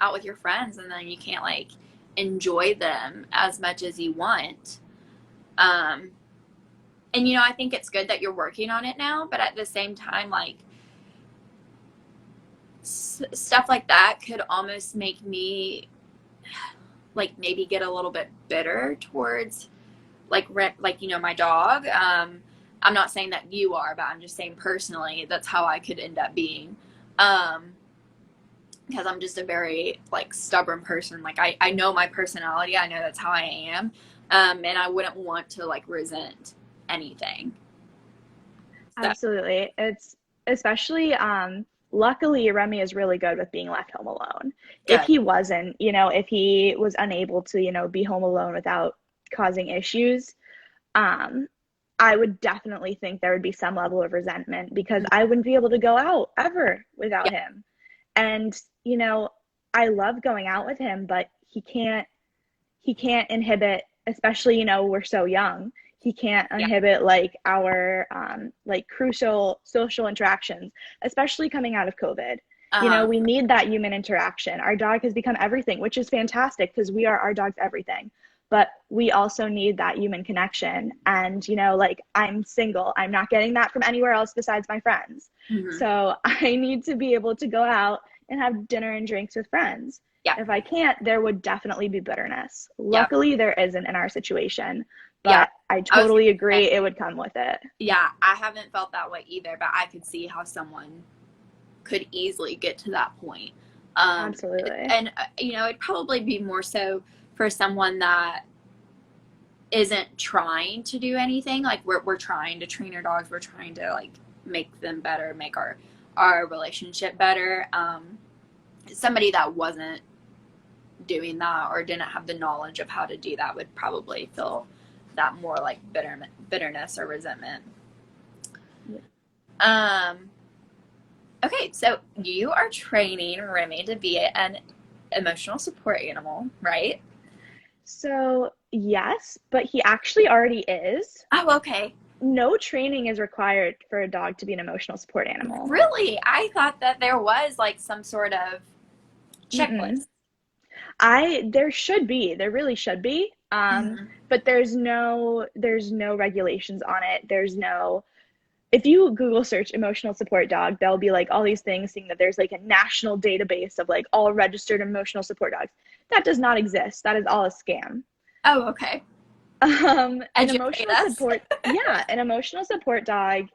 [SPEAKER 2] out with your friends, and then you can't like enjoy them as much as you want. And I think it's good that you're working on it now, but at the same time, like stuff like that could almost make me like maybe get a little bit bitter towards like my dog. I'm not saying that you are, but I'm just saying personally that's how I could end up being, because I'm just a very like stubborn person. Like I know my personality, I know that's how I am, and I wouldn't want to like resent anything.
[SPEAKER 1] So. Absolutely. It's especially luckily Remi is really good with being left home alone. Good. If he wasn't, if he was unable to, be home alone without causing issues, I would definitely think there would be some level of resentment because I wouldn't be able to go out ever without him. And, I love going out with him, but he can't inhibit, especially, we're so young. He can't inhibit like our like crucial social interactions, especially coming out of COVID. We need that human interaction. Our dog has become everything, which is fantastic because we are our dog's everything. But we also need that human connection. And, like I'm single. I'm not getting that from anywhere else besides my friends. So I need to be able to go out and have dinner and drinks with friends. If I can't, there would definitely be bitterness. Luckily, there isn't in our situation. But I totally agree it would come with it.
[SPEAKER 2] Yeah, I haven't felt that way either, but I could see how someone could easily get to that point.
[SPEAKER 1] Absolutely.
[SPEAKER 2] And, it'd probably be more so for someone that isn't trying to do anything. Like, we're trying to train our dogs. We're trying to, like, make them better, make our relationship better. Somebody that wasn't doing that or didn't have the knowledge of how to do that would probably feel that more like bitterness or resentment. Okay, so you are training Remi to be an emotional support animal, right?
[SPEAKER 1] So yes, but he actually already is.
[SPEAKER 2] Oh, okay.
[SPEAKER 1] No training is required for a dog to be an emotional support animal.
[SPEAKER 2] Really? I thought that there was like some sort of checklist.
[SPEAKER 1] There really should be. But there's no regulations on it. If you Google search emotional support dog, there'll be like all these things saying that there's like a national database of like all registered emotional support dogs. That does not exist. That is all a scam.
[SPEAKER 2] Oh, okay.
[SPEAKER 1] An emotional support dog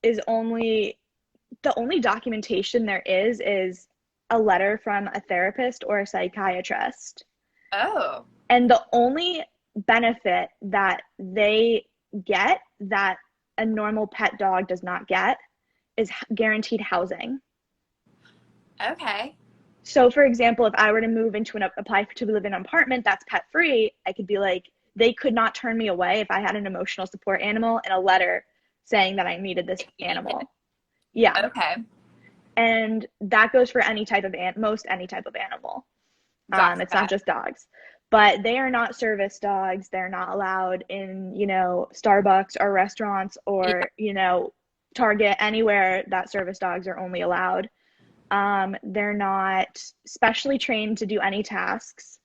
[SPEAKER 1] is the only documentation there is a letter from a therapist or a psychiatrist.
[SPEAKER 2] Oh.
[SPEAKER 1] And the only benefit that they get that a normal pet dog does not get is guaranteed housing.
[SPEAKER 2] Okay.
[SPEAKER 1] So for example, if I were to move into apply to live in an apartment that's pet free, I could be like, they could not turn me away if I had an emotional support animal and a letter saying that I needed this
[SPEAKER 2] You need it.
[SPEAKER 1] animal. Yeah.
[SPEAKER 2] Okay.
[SPEAKER 1] And that goes for any type of most any type of animal. It's not
[SPEAKER 2] Gotcha.
[SPEAKER 1] just dogs, but they are not service dogs. They're not allowed in, Starbucks or restaurants
[SPEAKER 2] Yeah.
[SPEAKER 1] or, Target, anywhere that service dogs are only allowed. They're not specially trained to do any tasks.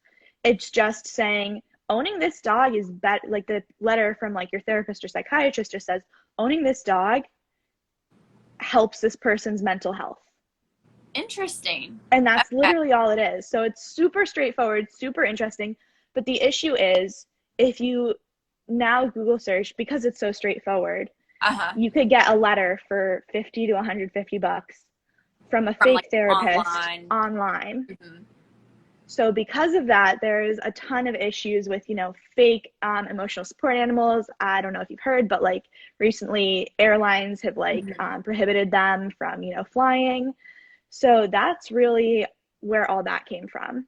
[SPEAKER 1] It's just saying owning this dog is better. Like the letter from like your therapist or psychiatrist just says, owning this dog helps this person's mental health.
[SPEAKER 2] Interesting.
[SPEAKER 1] And that's
[SPEAKER 2] Okay.
[SPEAKER 1] literally all it is. So it's super straightforward, super interesting. But the issue is if you now Google search, because it's so straightforward,
[SPEAKER 2] Uh-huh.
[SPEAKER 1] you could get a letter for 50 to 150 bucks from a
[SPEAKER 2] From like
[SPEAKER 1] fake therapist
[SPEAKER 2] online.
[SPEAKER 1] online.
[SPEAKER 2] Hmm.
[SPEAKER 1] So because of that, there's a ton of issues with, fake emotional support animals. I don't know if you've heard, but like recently airlines have like
[SPEAKER 2] Hmm.
[SPEAKER 1] prohibited them from, flying. So that's really where all that came from,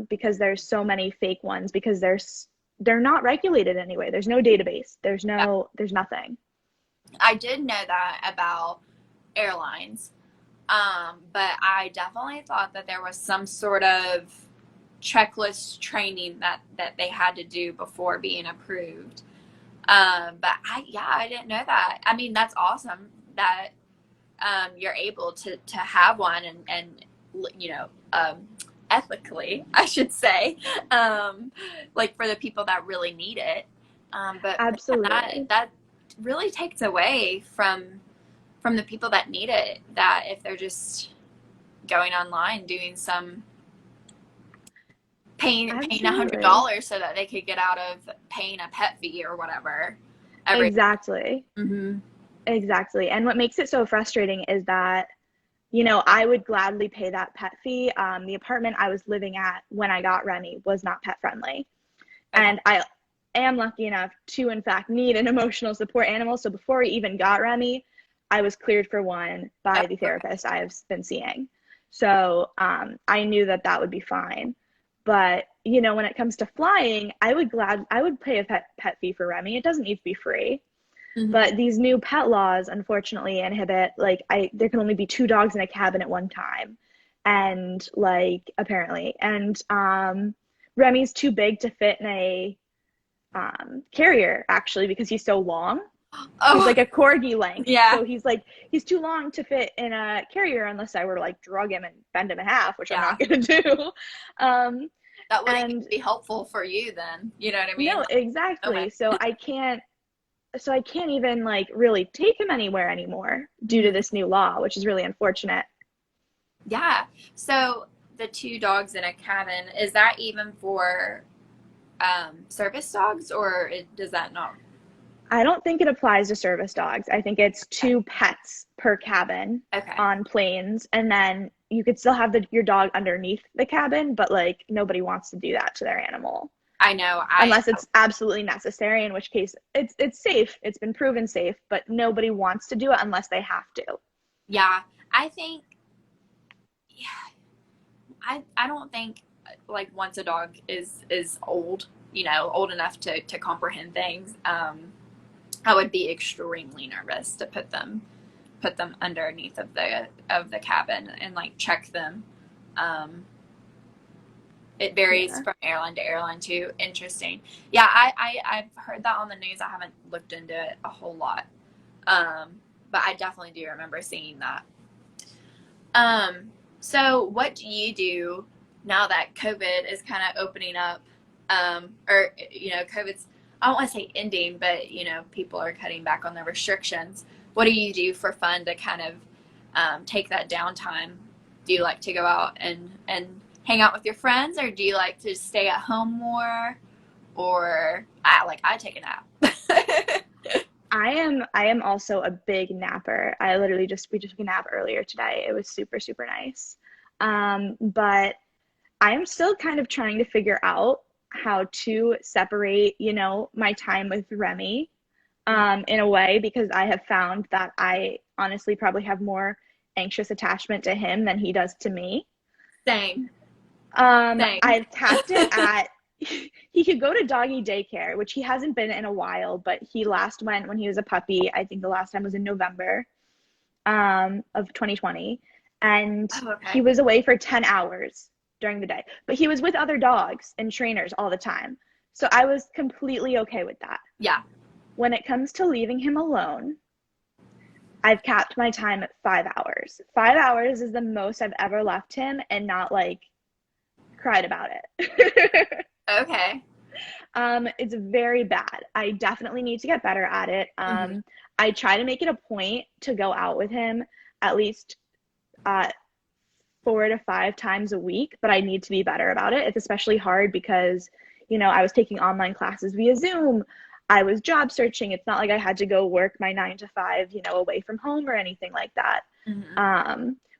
[SPEAKER 1] because there's so many fake ones because they're not regulated anyway. There's no database.
[SPEAKER 2] Yeah.
[SPEAKER 1] There's nothing.
[SPEAKER 2] I did know that about airlines. But I definitely thought that there was some sort of checklist training that they had to do before being approved. But I didn't know that. I mean, that's awesome that you're able to have one and you know ethically, I should say, like for the people that really need it. But man, that
[SPEAKER 1] Absolutely.
[SPEAKER 2] that really takes away from the people that need it. That if they're just going online doing some paying
[SPEAKER 1] Absolutely.
[SPEAKER 2] $100 so that they could get out of paying a pet fee or whatever every.
[SPEAKER 1] Exactly.
[SPEAKER 2] Mm-hmm.
[SPEAKER 1] Exactly. And what makes it so frustrating is that, I would gladly pay that pet fee. The apartment I was living at when I got Remi was not pet friendly.
[SPEAKER 2] Okay.
[SPEAKER 1] And I am lucky enough to, in fact, need an emotional support animal. So before we even got Remi, I was cleared for one
[SPEAKER 2] Oh,
[SPEAKER 1] by the
[SPEAKER 2] okay.
[SPEAKER 1] therapist I've been seeing. So I knew that that would be fine. But, when it comes to flying, I would pay a pet fee for Remi. It doesn't need to be free.
[SPEAKER 2] Mm-hmm.
[SPEAKER 1] But these new pet laws unfortunately inhibit like there can only be two dogs in a cabin at one time. And like apparently. And Remi's too big to fit in a carrier actually because he's so long. He's
[SPEAKER 2] Oh,
[SPEAKER 1] like a corgi length.
[SPEAKER 2] yeah,
[SPEAKER 1] So he's too long to fit in a carrier unless I were to like drug him and bend him in half, which I'm
[SPEAKER 2] yeah.
[SPEAKER 1] not gonna do. Um,
[SPEAKER 2] That wouldn't even
[SPEAKER 1] and
[SPEAKER 2] be helpful for you then. You know what I mean?
[SPEAKER 1] no,
[SPEAKER 2] Like, okay.
[SPEAKER 1] exactly. So I can't even like really take him anywhere anymore due to
[SPEAKER 2] Mhm.
[SPEAKER 1] this new law, which is really unfortunate.
[SPEAKER 2] Yeah. So the two dogs in a cabin, is that even for service dogs or does that not?
[SPEAKER 1] I don't think it applies to service dogs. I think it's
[SPEAKER 2] Okay.
[SPEAKER 1] two pets per cabin
[SPEAKER 2] Okay.
[SPEAKER 1] on planes, and then you could still have your dog underneath the cabin, but like nobody wants to do that to their animal
[SPEAKER 2] I know.
[SPEAKER 1] unless it's absolutely necessary, in which case it's safe. It's been proven safe, but nobody wants to do it unless they have to.
[SPEAKER 2] Yeah. I think, yeah, I don't think like once a dog is old, old enough to comprehend things, I would be extremely nervous to put them underneath of the cabin and like check them. Um, it varies
[SPEAKER 1] Yeah.
[SPEAKER 2] from airline to airline too. Interesting. Yeah, I've heard that on the news. I haven't looked into it a whole lot, um, but I definitely do remember seeing that. Um, so what do you do now that COVID is kind of opening up? Or COVID's, I don't want to say ending, but people are cutting back on their restrictions. What do you do for fun to kind of take that downtime? Do you like to go out and hang out with your friends, or do you like to stay at home more? Or I take a nap.
[SPEAKER 1] I am also a big napper. We just took a nap earlier today. It was super, super nice. But I am still kind of trying to figure out how to separate, my time with Remi, in a way, because I have found that I honestly probably have more anxious attachment to him than he does to me.
[SPEAKER 2] Same.
[SPEAKER 1] I've capped it at he could go to doggy daycare, which he hasn't been in a while, but he last went when he was a puppy. I think the last time was in November of 2020. And he was away for 10 hours during the day. But he was with other dogs and trainers all the time. So I was completely okay with that.
[SPEAKER 2] Yeah.
[SPEAKER 1] When it comes to leaving him alone, I've capped my time at 5 hours. 5 hours is the most I've ever left him and not like cried about it.
[SPEAKER 2] Okay.
[SPEAKER 1] It's very bad. I definitely need to get better at it. I try to make it a point to go out with him at least 4 to 5 times a week, but I need to be better about it. It's especially hard because, you know, I was taking online classes via Zoom. I was job searching. It's not like I had to go work my 9 to 5, you know, away from home or anything like that,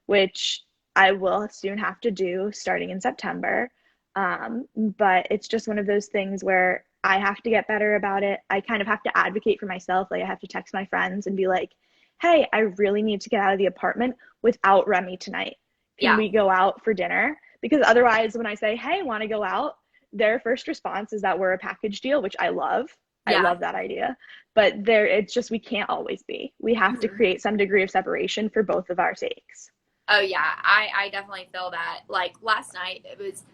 [SPEAKER 1] which I will soon have to do starting in September. But it's just one of those things where I have to get better about it. I kind of have to advocate for myself. Like I have to text my friends and be like, hey, I really need to get out of the apartment without Remi tonight. Can we go out for dinner? Because otherwise, when I say, hey, want to go out, their first response is that we're a package deal, which I love. I love that idea. But it's just, we can't always be. We have to create some degree of separation for both of our sakes.
[SPEAKER 2] Oh, yeah. I definitely feel that. Like last night, it was,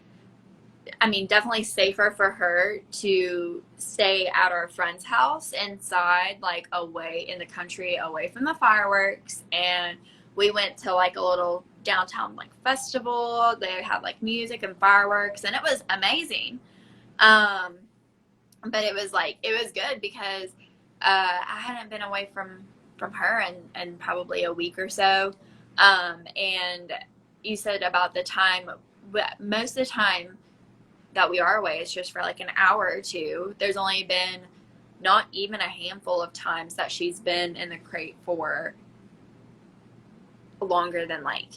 [SPEAKER 2] I mean, definitely safer for her to stay at our friend's house inside, like away in the country, away from the fireworks. And we went to like a little downtown like festival. They had like music and fireworks, and it was amazing. But it was good because I hadn't been away from her in probably a week or so. And you said about the time, most of the time that we are away, it's just for like an hour or two. There's only been not even a handful of times that she's been in the crate for longer than like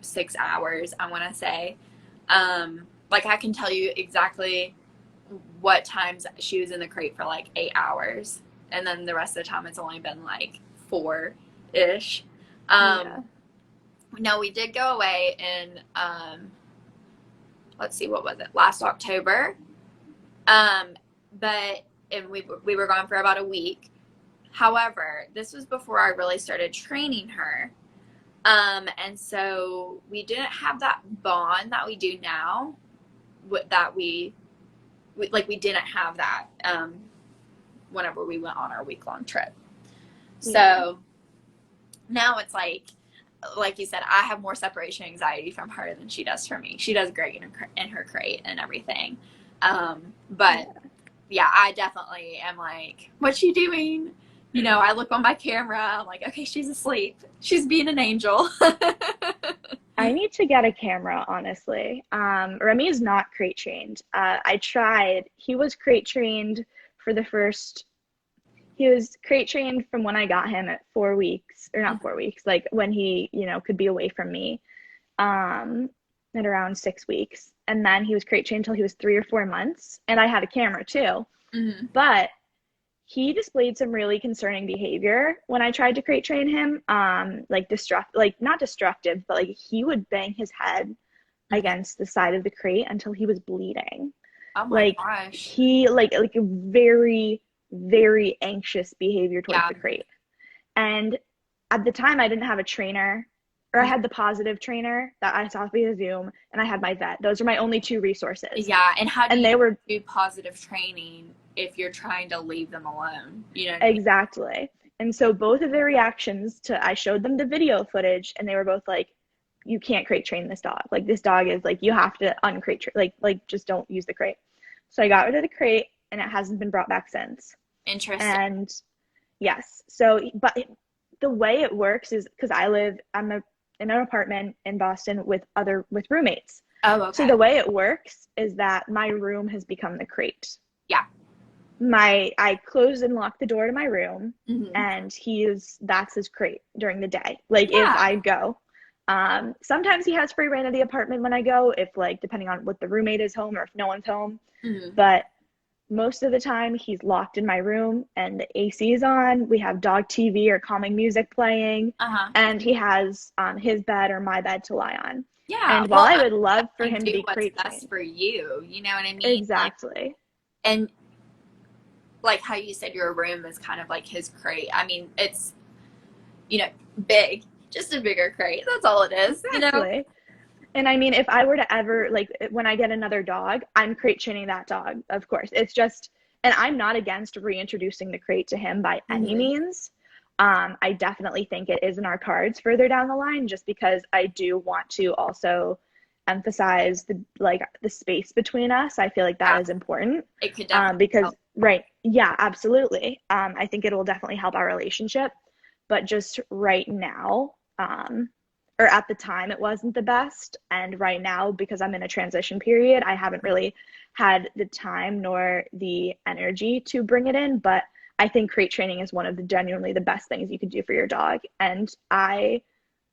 [SPEAKER 2] 6 hours, I want to say. Like I can tell you exactly what times she was in the crate for like 8 hours, and then the rest of the time it's only been like 4-ish. No, we did go away in let's see, what was it, last October, but and we were gone for about a week. However, this was before I really started training her, and so we didn't have that bond that we do now, that we didn't have that whenever we went on our week-long trip. So now it's like you said, I have more separation anxiety from her than she does for me. She does great in her crate and everything. But yeah, I definitely am like, what's she doing? You know, I look on my camera, I'm like, okay, she's asleep. She's being an angel.
[SPEAKER 1] I need to get a camera, honestly. Remi is not crate trained. I tried. He was crate trained for the first, he was crate trained from when I got him at 4 weeks, or not 4 weeks, like when he, you know, could be away from me, at around 6 weeks. And then he was crate trained until he was 3 or 4 months. And I had a camera too. But he displayed some really concerning behavior when I tried to crate train him, like not destructive, but like he would bang his head against the side of the crate until he was bleeding.
[SPEAKER 2] Oh my gosh.
[SPEAKER 1] He like a very, very anxious behavior towards the crate. And at the time I didn't have a trainer, or I had the positive trainer that I saw via Zoom, and I had my vet. Those are my only 2 resources.
[SPEAKER 2] Yeah, and how do you do positive training if you're trying to leave them alone? You know what I mean?
[SPEAKER 1] Exactly. And so both of their reactions I showed them the video footage, and they were both like, you can't crate train this dog. Like, this dog is like, you have to uncrate, like just don't use the crate. So I got rid of the crate, and it hasn't been brought back since.
[SPEAKER 2] Interesting.
[SPEAKER 1] And yes, so, but the way it works is, because I'm in an apartment in Boston with roommates.
[SPEAKER 2] Oh, okay.
[SPEAKER 1] So the way it works is that my room has become the crate.
[SPEAKER 2] Yeah.
[SPEAKER 1] I close and lock the door to my room, and that's his crate during the day. Like, if I go, sometimes he has free reign of the apartment when I go, if like, depending on what the roommate is home or if no one's home. But most of the time he's locked in my room and the AC is on. We have dog TV or calming music playing,
[SPEAKER 2] Uh-huh.
[SPEAKER 1] and he has his bed or my bed to lie on.
[SPEAKER 2] Yeah.
[SPEAKER 1] And while
[SPEAKER 2] Well,
[SPEAKER 1] I
[SPEAKER 2] I
[SPEAKER 1] would love for
[SPEAKER 2] definitely
[SPEAKER 1] him to
[SPEAKER 2] do
[SPEAKER 1] be
[SPEAKER 2] what's
[SPEAKER 1] crate
[SPEAKER 2] best
[SPEAKER 1] trained,
[SPEAKER 2] for you. You know what I mean?
[SPEAKER 1] exactly,
[SPEAKER 2] And like how you said your room is kind of like his crate. I mean, it's, big, just a bigger crate. That's all it is.
[SPEAKER 1] exactly. And I mean, if I were to ever, like, when I get another dog, I'm crate training that dog, of course. It's just, and I'm not against reintroducing the crate to him by any
[SPEAKER 2] Mm-hmm.
[SPEAKER 1] means. I definitely think it is in our cards further down the line, just because I do want to also emphasize the space between us. I feel like that
[SPEAKER 2] Yeah,
[SPEAKER 1] is important.
[SPEAKER 2] it could definitely
[SPEAKER 1] Because,
[SPEAKER 2] help.
[SPEAKER 1] right, yeah, absolutely. I think it will definitely help our relationship. But just right now, or at the time it wasn't the best, and right now because I'm in a transition period I haven't really had the time nor the energy to bring it in. But I think crate training is one of the genuinely the best things you could do for your dog, and I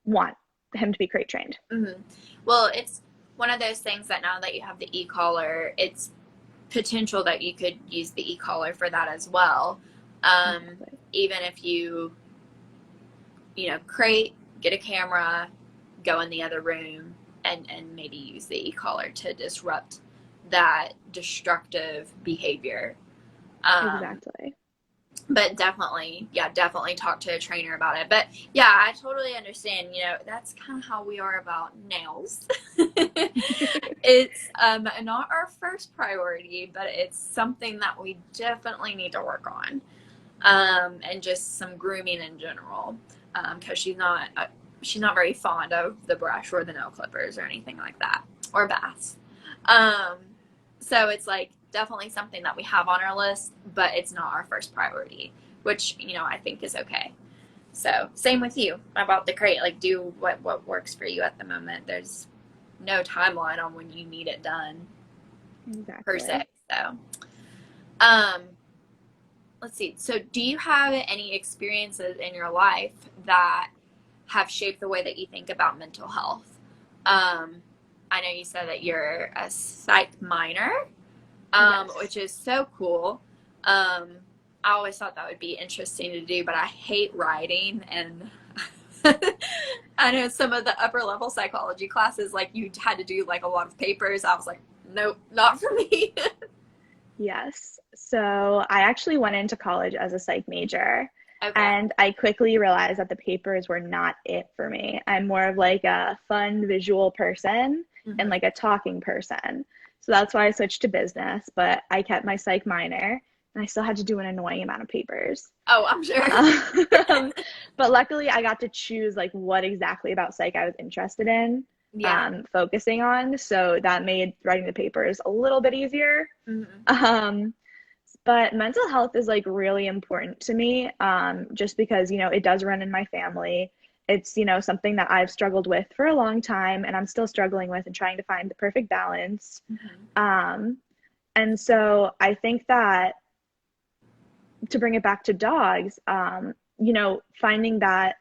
[SPEAKER 1] want him to be crate trained.
[SPEAKER 2] Mm-hmm. Well, it's one of those things that now that you have the e-collar, it's potential that you could use the e-collar for that as well.
[SPEAKER 1] Exactly.
[SPEAKER 2] Even if crate, get a camera, go in the other room, and maybe use the e-collar to disrupt that destructive behavior. Um,
[SPEAKER 1] Exactly.
[SPEAKER 2] but definitely, yeah, definitely talk to a trainer about it. But yeah, I totally understand. That's kind of how we are about nails. It's not our first priority, but it's something that we definitely need to work on. And just some grooming in general, because she's not very fond of the brush or the nail clippers or anything like that, or baths. Um, so it's like definitely something that we have on our list, but it's not our first priority, which I think is okay. So same with you about the crate. Like, do what works for you at the moment. There's no timeline on when you need it done per se.
[SPEAKER 1] Exactly.
[SPEAKER 2] So, um, let's see. So, do you have any experiences in your life that have shaped the way that you think about mental health? I know you said that you're a psych minor,
[SPEAKER 1] Yes.
[SPEAKER 2] which is so cool. Um, I always thought that would be interesting to do, but I hate writing. And I know some of the upper level psychology classes, like you had to do like a lot of papers. I was like, nope, not for me.
[SPEAKER 1] Yes. So I actually went into college as a psych major,
[SPEAKER 2] Okay.
[SPEAKER 1] and I quickly realized that the papers were not it for me. I'm more of like a fun visual person and
[SPEAKER 2] Mm-hmm.
[SPEAKER 1] like a talking person. So that's why I switched to business, but I kept my psych minor and I still had to do an annoying amount of papers.
[SPEAKER 2] Oh, I'm sure.
[SPEAKER 1] Um, but luckily, I got to choose like what exactly about psych I was interested in,
[SPEAKER 2] Yeah.
[SPEAKER 1] focusing on. So that made writing the papers a little bit easier.
[SPEAKER 2] Mm-hmm.
[SPEAKER 1] Um, but mental health is like really important to me, just because, it does run in my family. It's, something that I've struggled with for a long time and I'm still struggling with and trying to find the perfect balance.
[SPEAKER 2] Mm-hmm.
[SPEAKER 1] Um, and so I think that to bring it back to dogs, finding that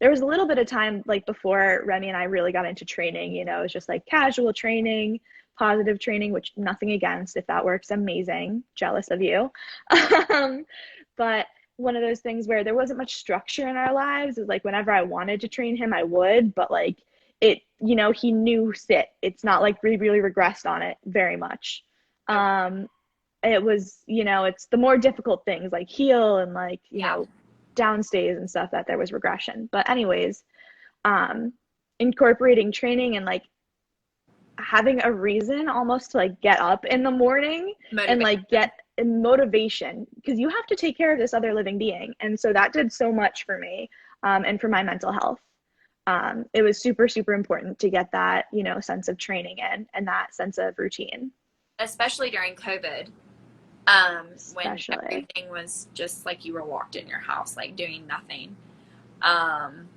[SPEAKER 1] there was a little bit of time like before Remi and I really got into training, it was just like casual training, positive training, which nothing against. If that works, amazing. Jealous of you. um, but one of those things where there wasn't much structure in our lives. It was like whenever I wanted to train him, I would, but like he knew sit. It's not like we really regressed on it very much.
[SPEAKER 2] Okay.
[SPEAKER 1] It was, it's the more difficult things like heel and like,
[SPEAKER 2] Yeah.
[SPEAKER 1] downstays and stuff that there was regression. But anyways, um, incorporating training and like having a reason almost to like get up in the morning and like
[SPEAKER 2] Motivation.
[SPEAKER 1] get motivation because you have to take care of this other living being. And so that did so much for me, and for my mental health. It was super, super important to get that, sense of training in and that sense of routine.
[SPEAKER 2] Especially during COVID, when
[SPEAKER 1] Especially.
[SPEAKER 2] everything was just like you were locked in your house, like doing nothing. Um,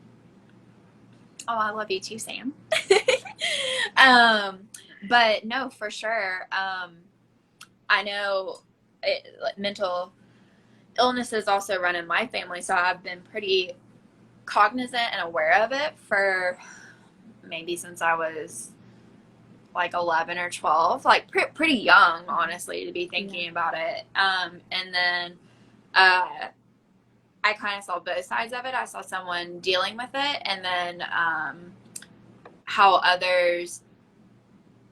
[SPEAKER 2] oh, I love you too, Sam. um, but no, for sure. I know like, mental illnesses also run in my family, so I've been pretty cognizant and aware of it for maybe since I was like 11 or 12, like pretty young, honestly, to be thinking about it. And then I kind of saw both sides of it. I saw someone dealing with it, and then how others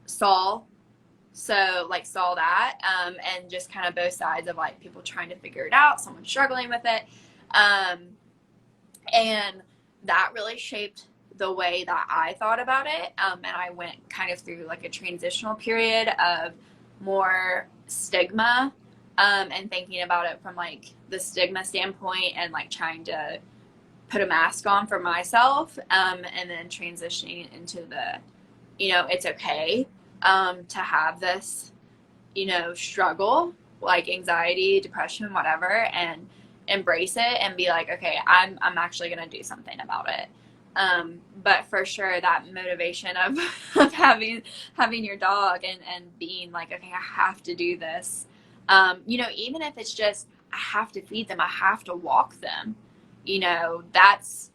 [SPEAKER 2] saw saw that, and just kind of both sides of like people trying to figure it out, someone struggling with it, and that really shaped the way that I thought about it. And I went kind of through like a transitional period of more stigma, and thinking about it from like the stigma standpoint, and like trying to put a mask on for myself, and then transitioning into the, it's okay to have this, struggle, like anxiety, depression, whatever, and embrace it and be like, okay, I'm actually going to do something about it. But for sure, that motivation of having your dog and being like, okay, I have to do this. Even if it's just, I have to feed them, I have to walk them, that's,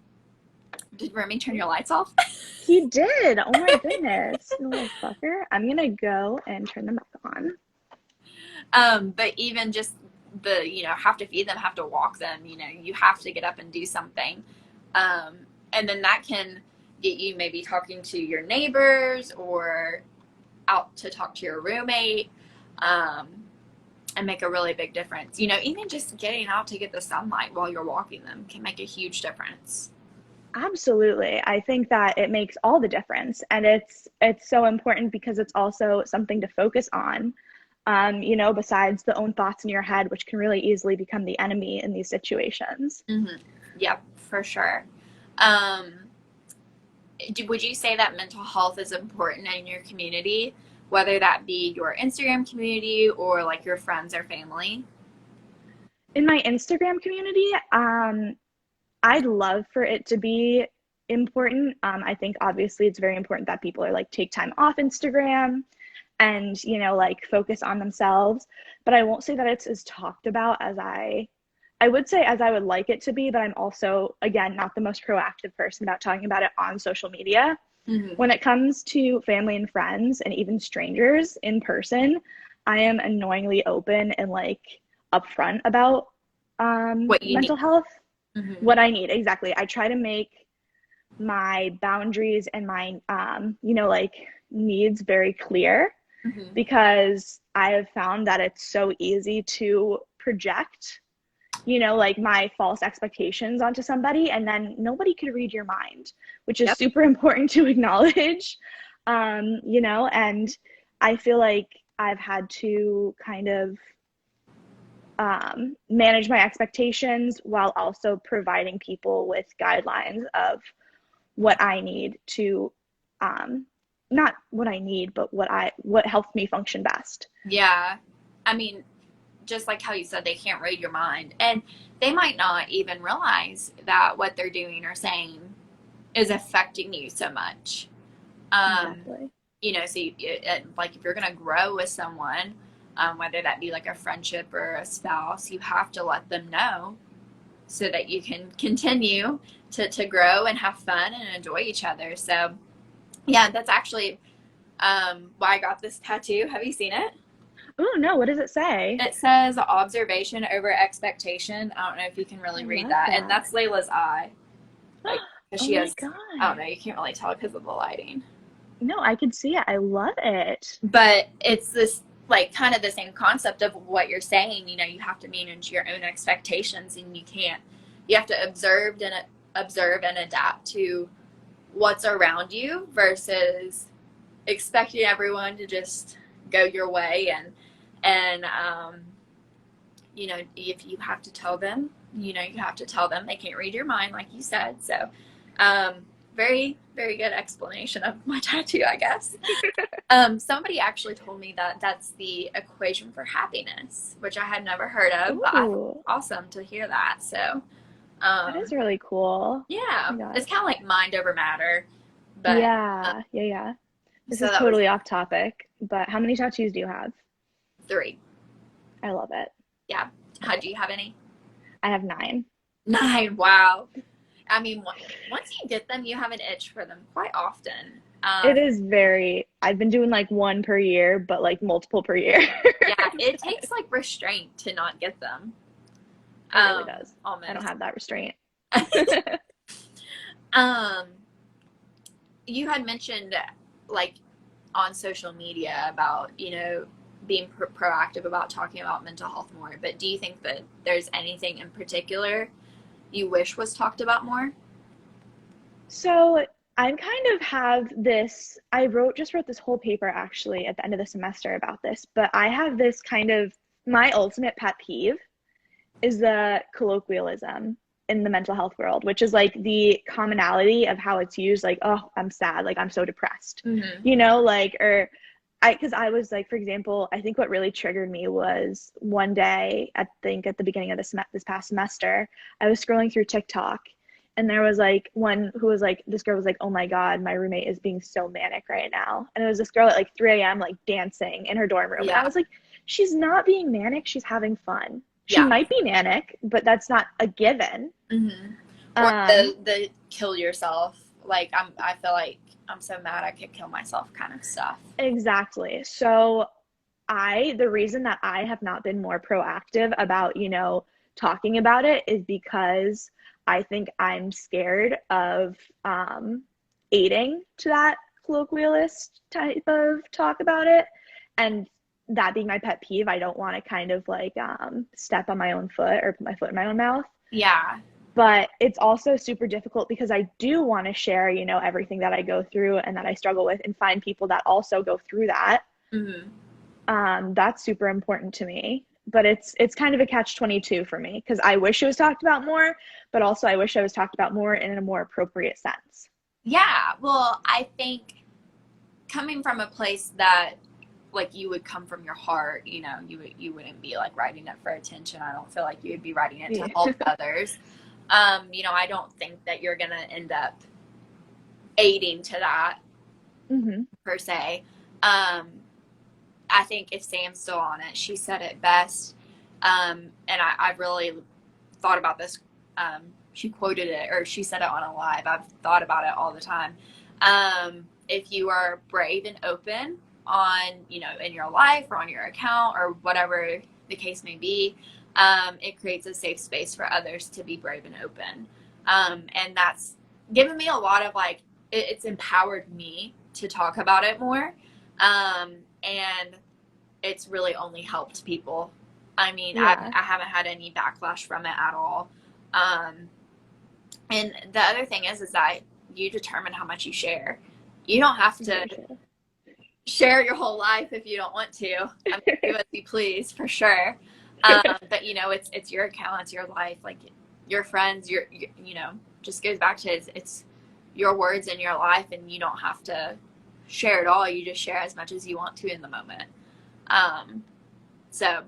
[SPEAKER 2] did Remi turn your lights off?
[SPEAKER 1] He did. Oh my goodness. You little fucker. I'm gonna go and turn them back
[SPEAKER 2] on. But even just the, have to feed them, have to walk them, you have to get up and do something. And then that can get you maybe talking to your neighbors or out to talk to your roommate, and make a really big difference. Even just getting out to get the sunlight while you're walking them can make a huge difference.
[SPEAKER 1] Absolutely. I think that it makes all the difference. And it's so important because it's also something to focus on, besides the own thoughts in your head, which can really easily become the enemy in these situations.
[SPEAKER 2] Mm-hmm. Yep, for sure. Would you say that mental health is important in your community, whether that be your Instagram community or like your friends or family?
[SPEAKER 1] In my Instagram community, I'd love for it to be important. I think obviously it's very important that people are like take time off Instagram and, like focus on themselves. But I won't say that it's as talked about as I would say as I would like it to be, but I'm also, again, not the most proactive person about talking about it on social media.
[SPEAKER 2] Mm-hmm.
[SPEAKER 1] When it comes to family and friends and even strangers in person, I am annoyingly open and like upfront about mental health. Mm-hmm. What I need, exactly. I try to make my boundaries and my like needs very clear, mm-hmm. because I have found that it's so easy to project like my false expectations onto somebody, and then nobody can read your mind, which is super important to acknowledge. And I feel like I've had to kind of manage my expectations while also providing people with guidelines of what I need to, not what I need, but what helps me function best.
[SPEAKER 2] Yeah. I mean, just like how you said, they can't read your mind, and they might not even realize that what they're doing or saying is affecting you so much.
[SPEAKER 1] Exactly.
[SPEAKER 2] So like if you're going to grow with someone, whether that be like a friendship or a spouse, you have to let them know so that you can continue to grow and have fun and enjoy each other. So yeah, that's actually why I got this tattoo. Have you seen it?
[SPEAKER 1] Oh, no. What does it say?
[SPEAKER 2] It says observation over expectation. I don't know if you can really read that. And that's Layla's eye. Like, she has,
[SPEAKER 1] God.
[SPEAKER 2] I don't know, you can't really tell because of the lighting.
[SPEAKER 1] No, I can see it. I love it.
[SPEAKER 2] But it's this, like, kind of the same concept of what you're saying. You have to manage your own expectations, and you have to observe and adapt to what's around you versus expecting everyone to just go your way. And if you have to tell them, you have to tell them. They can't read your mind, like you said. So very, very good explanation of my tattoo, I guess. Somebody actually told me that that's the equation for happiness, which I had never heard of. But I thought awesome to hear that. So
[SPEAKER 1] that is really cool.
[SPEAKER 2] Yeah, it's kind of like mind over matter. But
[SPEAKER 1] yeah. This is totally off topic, but how many tattoos do you have?
[SPEAKER 2] 3.
[SPEAKER 1] I love it.
[SPEAKER 2] Yeah. Do you have any?
[SPEAKER 1] I have 9.
[SPEAKER 2] 9. Wow. I mean, once you get them, you have an itch for them quite often.
[SPEAKER 1] It is very, I've been doing like one per year, but like multiple per year.
[SPEAKER 2] Yeah, it takes like restraint to not get them.
[SPEAKER 1] It really does. I don't
[SPEAKER 2] Almost.
[SPEAKER 1] have that restraint.
[SPEAKER 2] Um, you had mentioned like on social media about, being proactive about talking about mental health more, but do you think that there's anything in particular you wish was talked about more?
[SPEAKER 1] So I kind of have this, just wrote this whole paper actually at the end of the semester about this, but I have this kind of, my ultimate pet peeve is the colloquialism in the mental health world, which is like the commonality of how it's used, like, oh, I'm sad, like I'm so depressed,
[SPEAKER 2] Mm-hmm.
[SPEAKER 1] like, or because I was like, for example, I think what really triggered me was one day, I think at the beginning of this past semester, I was scrolling through TikTok, and there was like one who was like, this girl was like, oh my God, my roommate is being so manic right now. And it was this girl at like 3 a.m., like dancing in her dorm room. And I
[SPEAKER 2] Yeah.
[SPEAKER 1] was like, she's not being manic, she's having fun. She
[SPEAKER 2] Yeah.
[SPEAKER 1] might be manic, but that's not a given.
[SPEAKER 2] Mm-hmm. Or
[SPEAKER 1] Um,
[SPEAKER 2] the kill yourself. Like I feel like I'm so mad I could kill myself kind of stuff.
[SPEAKER 1] exactly. So the reason that I have not been more proactive about, talking about it is because I think I'm scared of aiding to that colloquialist type of talk about it. And that being my pet peeve, I don't want to kind of like step on my own foot or put my foot in my own mouth.
[SPEAKER 2] Yeah.
[SPEAKER 1] But it's also super difficult because I do want to share, everything that I go through and that I struggle with and find people that also go through that.
[SPEAKER 2] Mm-hmm.
[SPEAKER 1] That's super important to me. But it's kind of a catch-22 for me because I wish it was talked about more, but also I wish I was talked about more in a more appropriate sense.
[SPEAKER 2] Yeah. Well, I think coming from a place that like you would come from your heart, you wouldn't be like writing it for attention. I don't feel like you would be writing it to help others. I don't think that you're gonna end up aiding to that
[SPEAKER 1] Mm-hmm.
[SPEAKER 2] per se. I think if Sam's still on it, she said it best. And I've really thought about this. She quoted it, or she said it on a live. I've thought about it all the time. If you are brave and open on, in your life or on your account or whatever the case may be, it creates a safe space for others to be brave and open. And that's given me a lot of like, it's empowered me to talk about it more. And it's really only helped people. I mean,
[SPEAKER 1] Yeah.
[SPEAKER 2] I haven't had any backlash from it at all. And the other thing is that you determine how much you share. You don't have to share your whole life if you don't want to. I mean, do as you please, for sure. But it's your account, it's your life, like your friends, your just goes back to it's your words in your life, and you don't have to share it all. You just share as much as you want to in the moment. So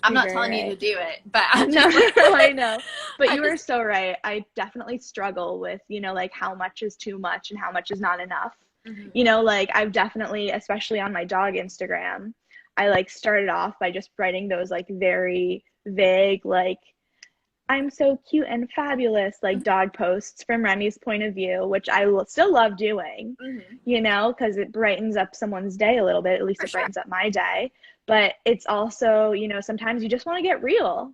[SPEAKER 2] I'm not telling you to do it, but I'm just
[SPEAKER 1] I know. But you are so right. I definitely struggle with, like how much is too much and how much is not enough.
[SPEAKER 2] Mm-hmm.
[SPEAKER 1] Like I've definitely, especially on my dog Instagram, I like started off by just writing those like very vague, like I'm so cute and fabulous, like dog posts from Remi's point of view, which I will still love doing,
[SPEAKER 2] Mm-hmm.
[SPEAKER 1] because it brightens up someone's day a little bit. At least
[SPEAKER 2] For
[SPEAKER 1] it
[SPEAKER 2] sure.
[SPEAKER 1] brightens up my day. But it's also, sometimes you just want to get real.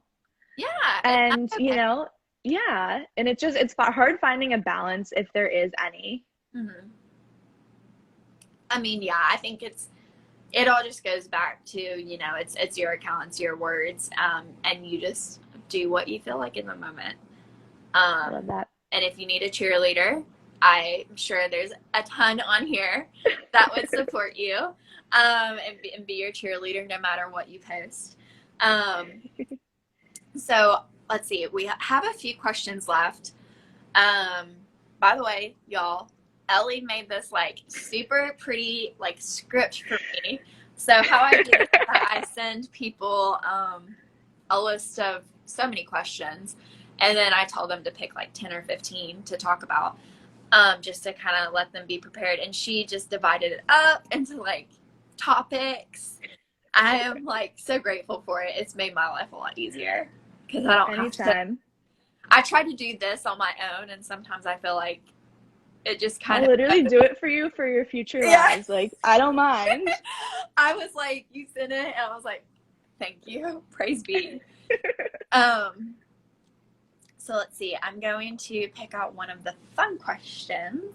[SPEAKER 2] Yeah.
[SPEAKER 1] And,
[SPEAKER 2] Okay.
[SPEAKER 1] yeah. And it's hard finding a balance if there is any.
[SPEAKER 2] Mm-hmm. I mean, yeah, I think it all just goes back to, it's your account, it's your words, and you just do what you feel like in the moment.
[SPEAKER 1] I love that.
[SPEAKER 2] And if you need a cheerleader, I'm sure there's a ton on here that would support you, and be your cheerleader no matter what you post. So let's see, we have a few questions left. By the way, y'all, Ellie made this like super pretty like script for me. So how I do it is that I send people a list of so many questions, and then I tell them to pick like 10 or 15 to talk about, just to kind of let them be prepared. And she just divided it up into like topics. I am like so grateful for it. It's made my life a lot easier because I don't have to.
[SPEAKER 1] Anytime.
[SPEAKER 2] I try to do this on my own, and sometimes I feel like it just kind
[SPEAKER 1] I'll
[SPEAKER 2] of
[SPEAKER 1] literally do it for you for your future
[SPEAKER 2] yeah.
[SPEAKER 1] lives. Like, I don't mind.
[SPEAKER 2] I was like, you sent it, and I was like, thank you, praise be. Um, so let's see. I'm going to pick out one of the fun questions.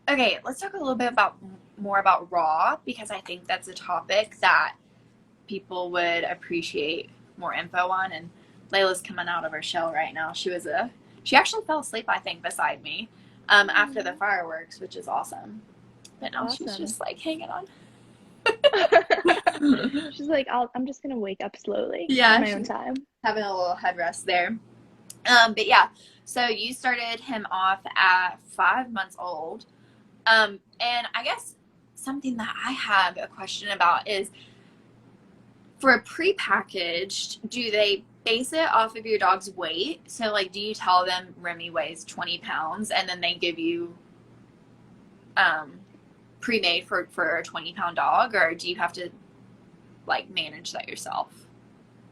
[SPEAKER 2] Okay, let's talk a little bit more about raw, because I think that's a topic that people would appreciate more info on. And Layla's coming out of her shell right now. She actually fell asleep, I think, beside me after the fireworks, which is awesome. But now she's
[SPEAKER 1] Awesome.
[SPEAKER 2] just like hanging on.
[SPEAKER 1] She's like, I'm just gonna wake up slowly
[SPEAKER 2] Yeah,
[SPEAKER 1] in my own
[SPEAKER 2] she's
[SPEAKER 1] time.
[SPEAKER 2] having a little head rest there. But yeah, so you started him off at 5 months old. And I guess something that I have a question about is, for a prepackaged, do they base it off of your dog's weight? So, like, do you tell them Remi weighs 20 pounds and then they give you pre-made for a 20-pound dog, or do you have to, like, manage that yourself?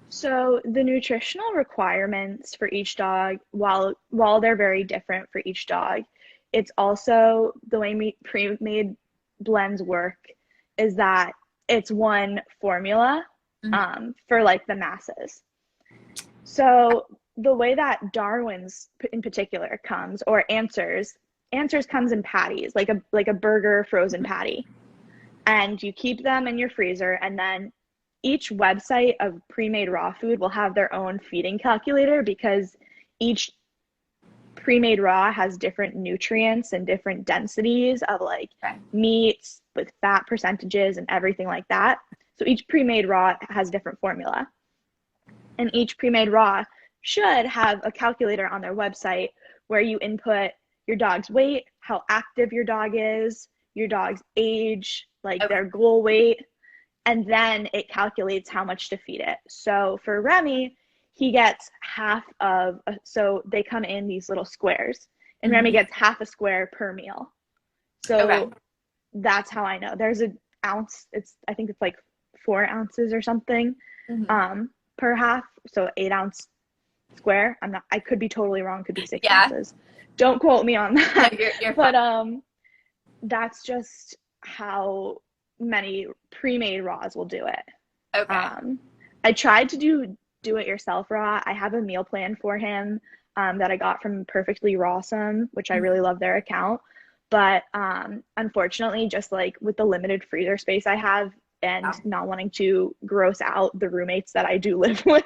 [SPEAKER 1] So the nutritional requirements for each dog, while they're very different for each dog, it's also the way pre-made blends work is that it's one formula for like the masses. So the way that Darwin's in particular comes, or Answers comes in patties, like a burger frozen patty, and you keep them in your freezer, and then each website of pre-made raw food will have their own feeding calculator, because each pre-made raw has different nutrients and different densities of like meats with fat percentages and everything like that. So each pre-made raw has a different formula. And each pre-made raw should have a calculator on their website where you input your dog's weight, how active your dog is, your dog's age, like their goal weight, and then it calculates how much to feed it. So for Remi, he gets so they come in these little squares, and Remi gets half a square per meal. So that's how I know. There's an ounce, I think it's like 4 ounces or something per half, so 8-ounce square. I could be totally wrong, could be 6 ounces. Don't quote me on that.
[SPEAKER 2] No, you're
[SPEAKER 1] but that's just how many pre-made raws will do it. I tried to do it yourself raw. I have a meal plan for him that I got from Perfectly Rawsome, which I really love their account. But unfortunately, just like with the limited freezer space I have and not wanting to gross out the roommates that I do live with,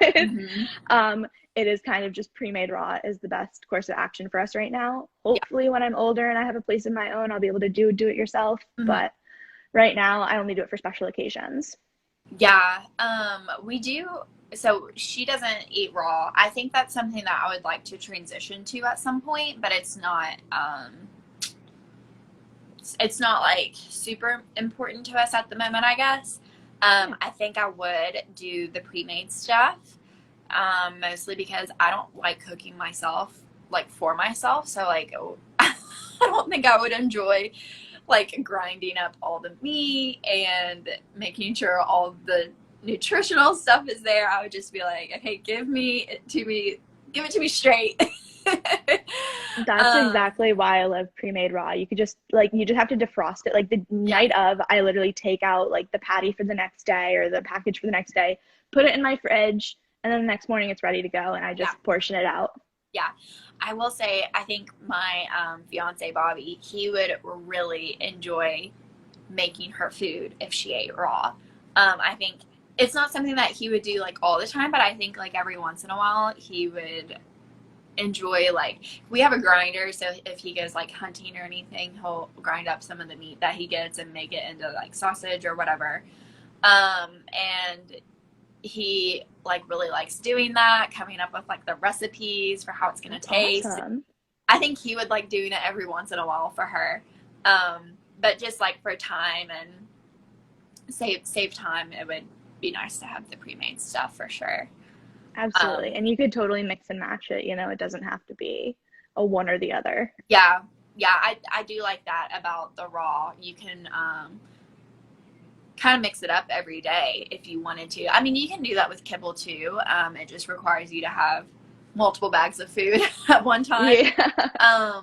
[SPEAKER 1] it is kind of just pre-made raw is the best course of action for us right now. Hopefully when I'm older and I have a place of my own, I'll be able to do it yourself. But right now I only do it for special occasions.
[SPEAKER 2] Yeah, we do. So she doesn't eat raw. I think that's something that I would like to transition to at some point, but it's not like super important to us at the moment, I guess. I think I would do the pre-made stuff, mostly because I don't like cooking myself, like for myself. So like, I don't think I would enjoy like grinding up all the meat and making sure all the nutritional stuff is there. I would just be like, okay, give it to me straight.
[SPEAKER 1] That's exactly why I love pre-made raw. You just have to defrost it. Like the night of, I literally take out like the patty for the next day or the package for the next day, put it in my fridge, and then the next morning it's ready to go, and I just portion it out.
[SPEAKER 2] Yeah. I will say, I think my fiance Bobby, he would really enjoy making her food if she ate raw. I think it's not something that he would do like all the time, but I think like every once in a while he would enjoy, like, we have a grinder, so if he goes like hunting or anything, he'll grind up some of the meat that he gets and make it into like sausage or whatever. And he like really likes doing that, coming up with like the recipes for how it's gonna taste.
[SPEAKER 1] Awesome.
[SPEAKER 2] I think he would like doing it every once in a while for her, but just like for time and save time, it would be nice to have the pre-made stuff for sure.
[SPEAKER 1] Absolutely. And you could totally mix and match it, it doesn't have to be a one or the other.
[SPEAKER 2] Yeah, I do like that about the raw. You can kind of mix it up every day if you wanted to. I mean, you can do that with kibble too. It just requires you to have multiple bags of food at one time.
[SPEAKER 1] Yeah.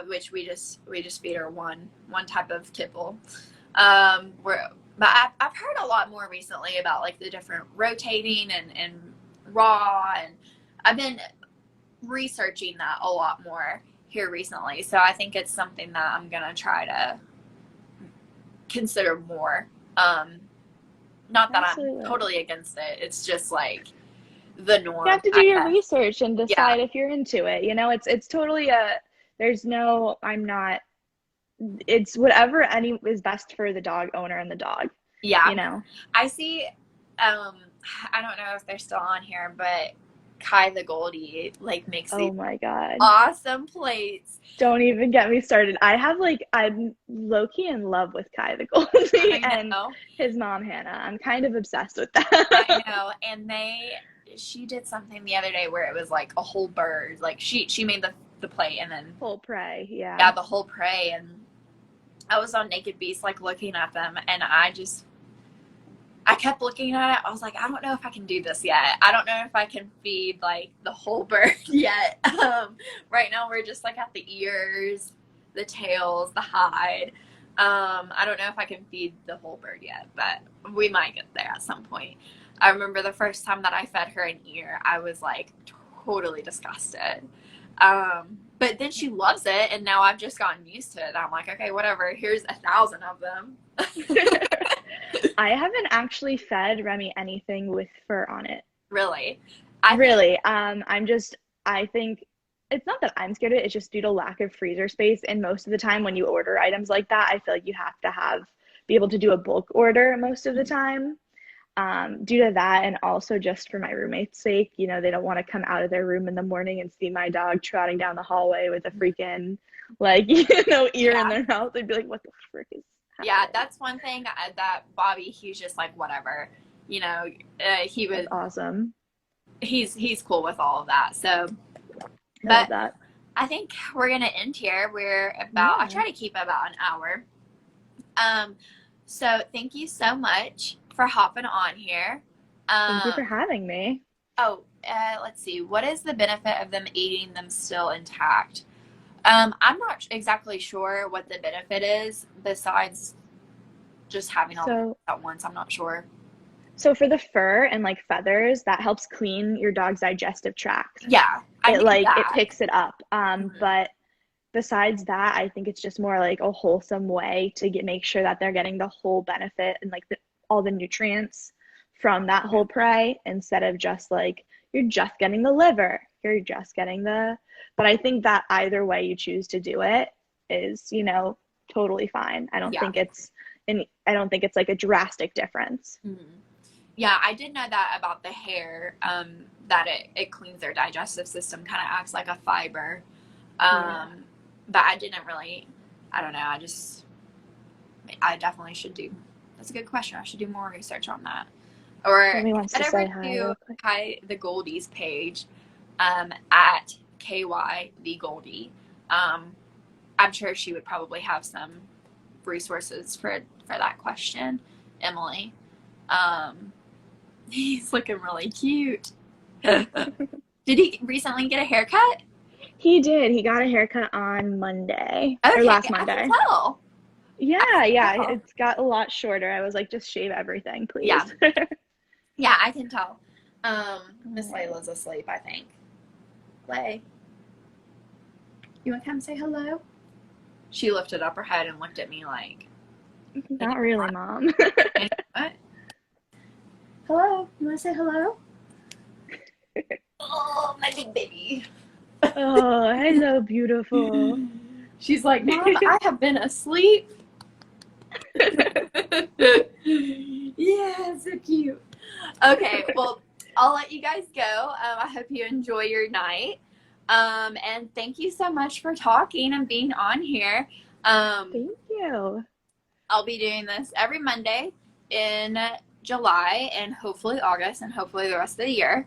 [SPEAKER 2] Which we just feed her one type of kibble. But I've heard a lot more recently about like the different rotating and raw, and I've been researching that a lot more here recently. So I think it's something that I'm gonna try to consider more. Not that
[SPEAKER 1] Absolutely.
[SPEAKER 2] I'm totally against it. It's just like the norm.
[SPEAKER 1] You have to do your research and
[SPEAKER 2] Yeah.
[SPEAKER 1] decide if you're into it. You know, it's totally there's no, I'm not, it's whatever any is best for the dog owner and the dog.
[SPEAKER 2] Yeah.
[SPEAKER 1] You know,
[SPEAKER 2] I see, I don't know if they're still on here, but Kai the Goldie like makes these
[SPEAKER 1] oh my God.
[SPEAKER 2] awesome plates.
[SPEAKER 1] Don't even get me started. I'm low-key in love with Kai the Goldie and his mom Hannah. I'm kind of obsessed with that.
[SPEAKER 2] I know. And she did something the other day where it was like a whole bird. Like she made the plate and then
[SPEAKER 1] whole prey, yeah.
[SPEAKER 2] Yeah, the whole prey. And I was on Naked Beast like looking at them, and I kept looking at it. I was like, I don't know if I can do this yet. I don't know if I can feed like the whole bird yet. Right now we're just like at the ears, the tails, the hide. I don't know if I can feed the whole bird yet, but we might get there at some point. I remember the first time that I fed her an ear, I was like totally disgusted. But then she loves it, and now I've just gotten used to it. I'm like, okay, whatever. Here's 1,000 of them.
[SPEAKER 1] I haven't actually fed Remi anything with fur on it.
[SPEAKER 2] Really?
[SPEAKER 1] I think it's not that I'm scared of it, it's just due to lack of freezer space. And most of the time when you order items like that, I feel like you have to be able to do a bulk order most of the time. Due to that, and also just for my roommate's sake, you know, they don't want to come out of their room in the morning and see my dog trotting down the hallway with a freaking, like, you know, ear in their mouth. They'd be like, what the frick is happening? Yeah,
[SPEAKER 2] that's one thing that Bobby, he's just like, whatever, you know, he was
[SPEAKER 1] that's awesome.
[SPEAKER 2] He's cool with all of that. So,
[SPEAKER 1] but that.
[SPEAKER 2] I think we're going to end here. We're about, I try to keep about an hour. So thank you so much for hopping on here.
[SPEAKER 1] Thank you for having me.
[SPEAKER 2] Oh, let's see. What is the benefit of them eating them still intact? I'm not exactly sure what the benefit is besides just having all at once. I'm not sure.
[SPEAKER 1] So for the fur and like feathers, that helps clean your dog's digestive tract.
[SPEAKER 2] Yeah.
[SPEAKER 1] It picks it up. But besides that, I think it's just more like a wholesome way to make sure that they're getting the whole benefit and like all the nutrients from that whole prey, instead of just like, you're just getting the liver, you're just getting but I think that either way you choose to do it is, you know, totally fine. I don't think it's like a drastic difference.
[SPEAKER 2] Mm-hmm. Yeah, I did know that about the hair, that it cleans their digestive system, kind of acts like a fiber. But I didn't really, I don't know, I definitely should do, that's a good question. I should do more research on that. Or head over to Kai the Goldie's page, at KY the Goldie. I'm sure she would probably have some resources for that question, Emily. He's looking really cute. Did he recently get a haircut?
[SPEAKER 1] He did. He got a haircut on Monday. Okay, or last Monday.
[SPEAKER 2] I can tell.
[SPEAKER 1] Yeah. It's got a lot shorter. I was like, just shave everything, please.
[SPEAKER 2] Yeah. Yeah, I can tell. Miss Layla's asleep, I think. Lay. You want to come say hello? She lifted up her head and looked at me like,
[SPEAKER 1] not really, Mom.
[SPEAKER 2] What? Hello? You want to say hello? Oh, my big baby.
[SPEAKER 1] Oh, hello, beautiful.
[SPEAKER 2] She's like, Mom, I have been asleep. Yeah, so cute. Okay, well, I'll let you guys go. I hope you enjoy your night. And thank you so much for talking and being on here.
[SPEAKER 1] Thank you.
[SPEAKER 2] I'll be doing this every Monday in July and hopefully August and hopefully the rest of the year.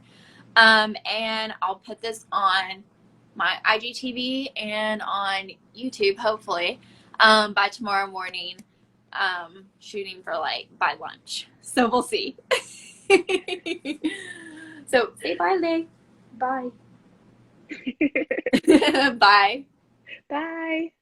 [SPEAKER 2] And I'll put this on my IGTV and on YouTube, hopefully, by tomorrow morning.
[SPEAKER 3] shooting for like by lunch. So we'll see. So say bye, Lay.
[SPEAKER 1] Bye.
[SPEAKER 3] Bye.
[SPEAKER 1] Bye.